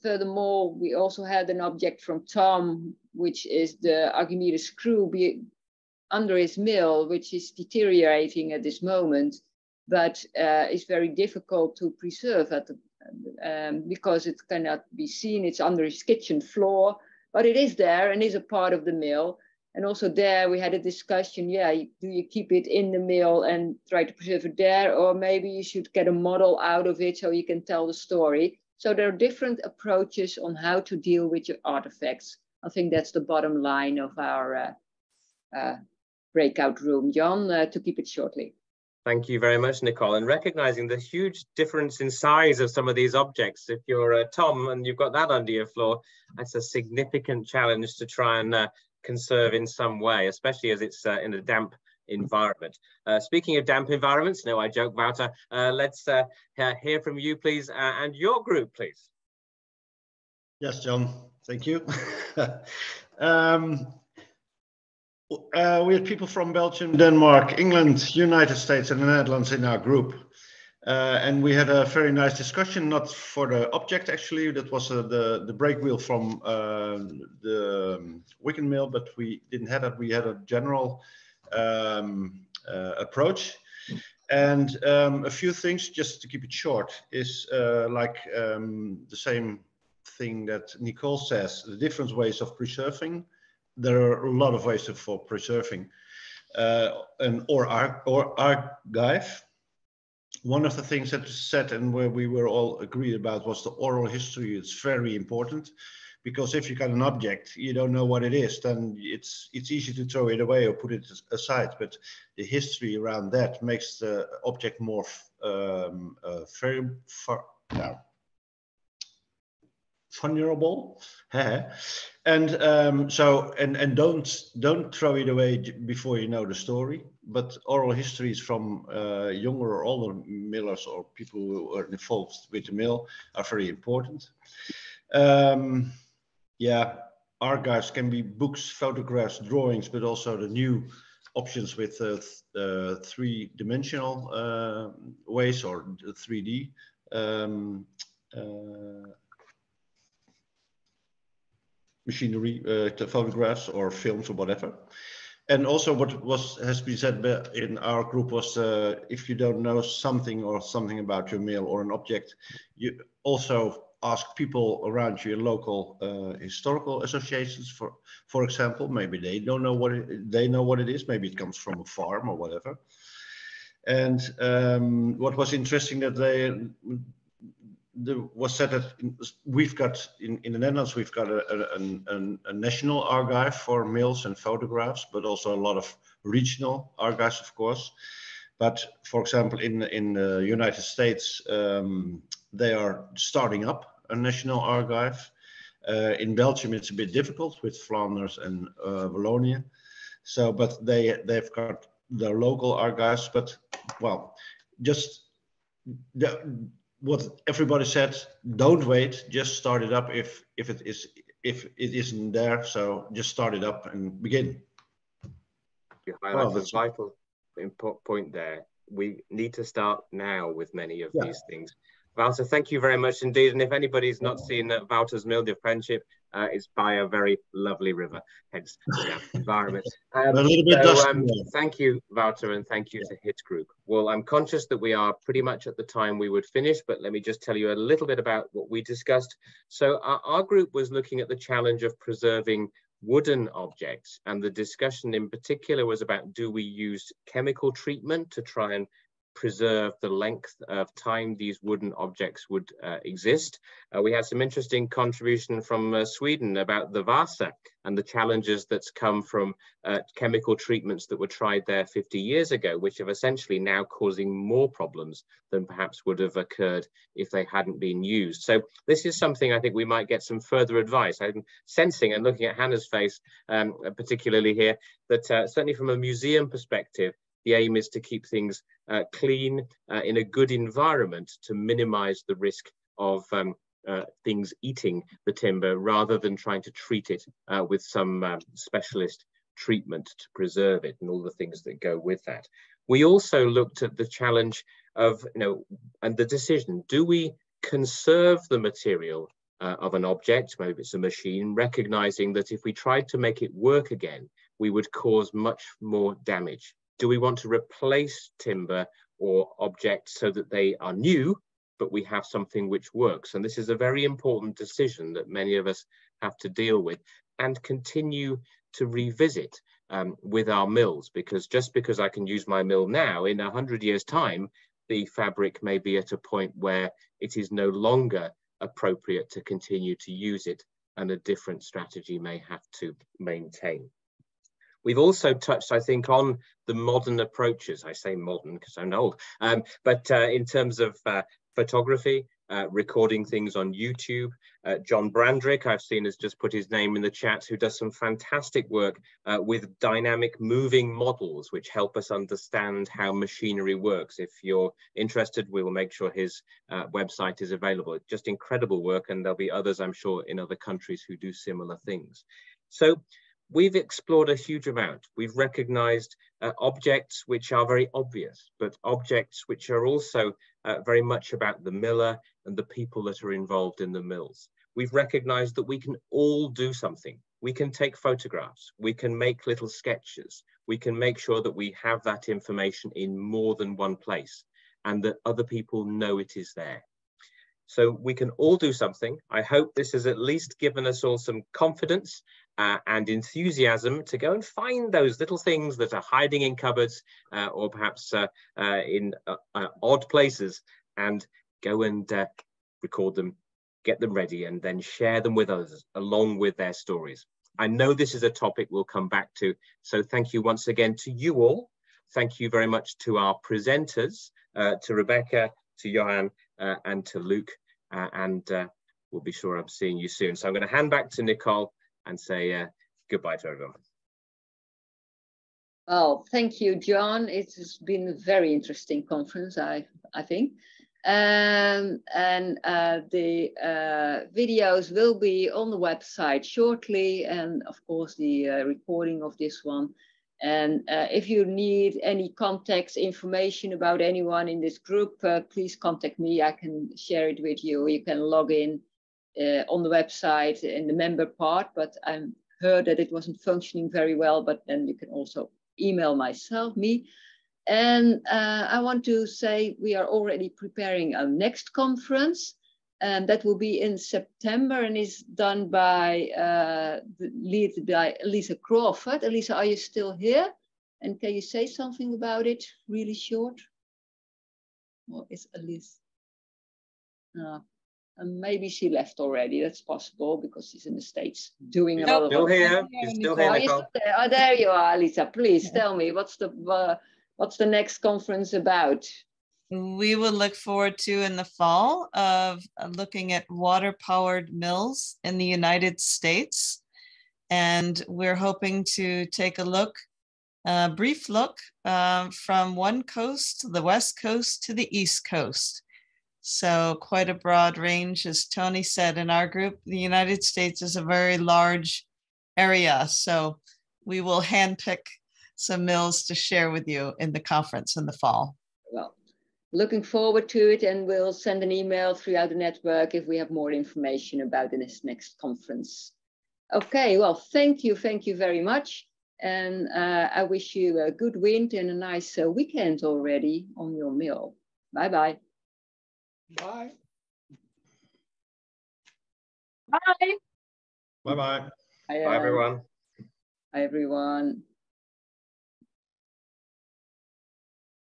furthermore, we also had an object from Tom, which is the Archimedes screw under his mill, which is deteriorating at this moment, but is very difficult to preserve because it cannot be seen. It's under his kitchen floor, but it is there and is a part of the mill. And also there we had a discussion, do you keep it in the mill and try to preserve it there, or maybe you should get a model out of it so you can tell the story. So there are different approaches on how to deal with your artifacts. I think that's the bottom line of our breakout room. John, to keep it shortly. Thank you very much, Nicole. And recognizing the huge difference in size of some of these objects. If you're Tom and you've got that under your floor, that's a significant challenge to try and conserve in some way, especially as it's in a damp environment. Speaking of damp environments, no, I joke about let's hear from you, please, and your group, please. Yes, John, thank you. We had people from Belgium, Denmark, England, United States, and the Netherlands in our group. And we had a very nice discussion, not for the object actually, that was the brake wheel from the Wicken mill, but we didn't have that. We had a general approach. And a few things, just to keep it short, is the same thing that Nicole says, the different ways of preserving. There are a lot of ways for preserving or archive. One of the things that was said and where we were all agreed about was the oral history. It's very important because if you got an object, you don't know what it is, then it's easy to throw it away or put it aside. But the history around that makes the object more vulnerable. And so don't throw it away before you know the story. But oral histories from younger or older millers or people who are involved with the mill are very important. Archives can be books, photographs, drawings, but also the new options with three-dimensional ways or 3D. Machinery, photographs or films or whatever. And also what has been said in our group was if you don't know something about your mill or an object, you also ask people around you in local historical associations, for example. Maybe they don't know they know what it is, maybe it comes from a farm or whatever. And what was interesting that was said that we've got in the Netherlands, we've got a national archive for mills and photographs, but also a lot of regional archives, of course. But for example, in the United States, they are starting up a national archive. In Belgium, it's a bit difficult with Flanders and Wallonia. So, but they've got their local archives. But well, just what everybody said, don't wait, just start it up if it isn't there. So just start it up and begin. You highlighted a vital point there. We need to start now with many of these things. Wouter, thank you very much indeed. And if anybody's not seen Wouter's Mill, the friendship, it's by a very lovely river, hence the damp environment. A little bit dusty. Thank you, Wouter, and thank you to HIT Group. Well, I'm conscious that we are pretty much at the time we would finish, but let me just tell you a little bit about what we discussed. So our group was looking at the challenge of preserving wooden objects, and the discussion in particular was about, do we use chemical treatment to try and preserve the length of time these wooden objects would exist. We had some interesting contribution from Sweden about the Vasa and the challenges that's come from chemical treatments that were tried there 50 years ago, which have essentially now causing more problems than perhaps would have occurred if they hadn't been used. So this is something I think we might get some further advice. I'm sensing and looking at Hannah's face, particularly here, that certainly from a museum perspective, the aim is to keep things clean in a good environment to minimize the risk of things eating the timber rather than trying to treat it with some specialist treatment to preserve it and all the things that go with that. We also looked at the challenge of, and the decision, do we conserve the material of an object, maybe it's a machine, recognizing that if we tried to make it work again, we would cause much more damage. Do we want to replace timber or objects so that they are new, but we have something which works? And this is a very important decision that many of us have to deal with and continue to revisit with our mills, because just because I can use my mill now, in 100 years' time, the fabric may be at a point where it is no longer appropriate to continue to use it, and a different strategy may have to maintain. We've also touched, I think, on the modern approaches. I say modern because I'm old, but in terms of photography, recording things on YouTube. John Brandrick, I've seen, has just put his name in the chat, who does some fantastic work with dynamic moving models, which help us understand how machinery works. If you're interested, we will make sure his website is available. It's just incredible work, and there'll be others, I'm sure, in other countries who do similar things. So we've explored a huge amount. We've recognized objects which are very obvious, but objects which are also very much about the miller and the people that are involved in the mills. We've recognized that we can all do something. We can take photographs, we can make little sketches, we can make sure that we have that information in more than one place and that other people know it is there. So we can all do something. I hope this has at least given us all some confidence and enthusiasm to go and find those little things that are hiding in cupboards or perhaps in odd places, and go and record them, get them ready, and then share them with others along with their stories. I know this is a topic we'll come back to, so thank you once again to you all. Thank you very much to our presenters, to Rebecca, to Johan, and to Luke, and we'll be sure I'm seeing you soon. So I'm going to hand back to Nicole and say goodbye to everyone. Well, thank you, John. It has been a very interesting conference, I think. The videos will be on the website shortly, and of course the recording of this one. And if you need any contact information about anyone in this group, please contact me. I can share it with you. You can log in on the website in the member part, but I heard that it wasn't functioning very well, but then you can also email me. And I want to say we are already preparing our next conference, and that will be in September and is done by, led by Elisa Crawford. Elisa, are you still here? And can you say something about it, really short? Or is Elisa? Maybe she left already. That's possible because she's in the States doing a lot of. Still here. She's still here, Nicole. Oh, there you are, Elisa. Please tell me what's the next conference about? We will look forward to in the fall of looking at water-powered mills in the United States. And we're hoping to take a look, a brief look from one coast, the West Coast to the East Coast. So quite a broad range, as Tony said, in our group. The United States is a very large area. So we will handpick some mills to share with you in the conference in the fall. Well, looking forward to it, and we'll send an email throughout the network if we have more information about this next conference. Okay, well, thank you very much. And I wish you a good wind and a nice weekend already on your mill. Bye-bye. Bye. Bye. Bye-bye. Bye, everyone. Bye, everyone.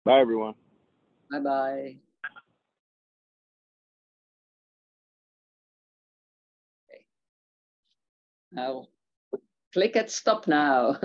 Bye, everyone. Bye-bye. Okay. I'll click at stop now.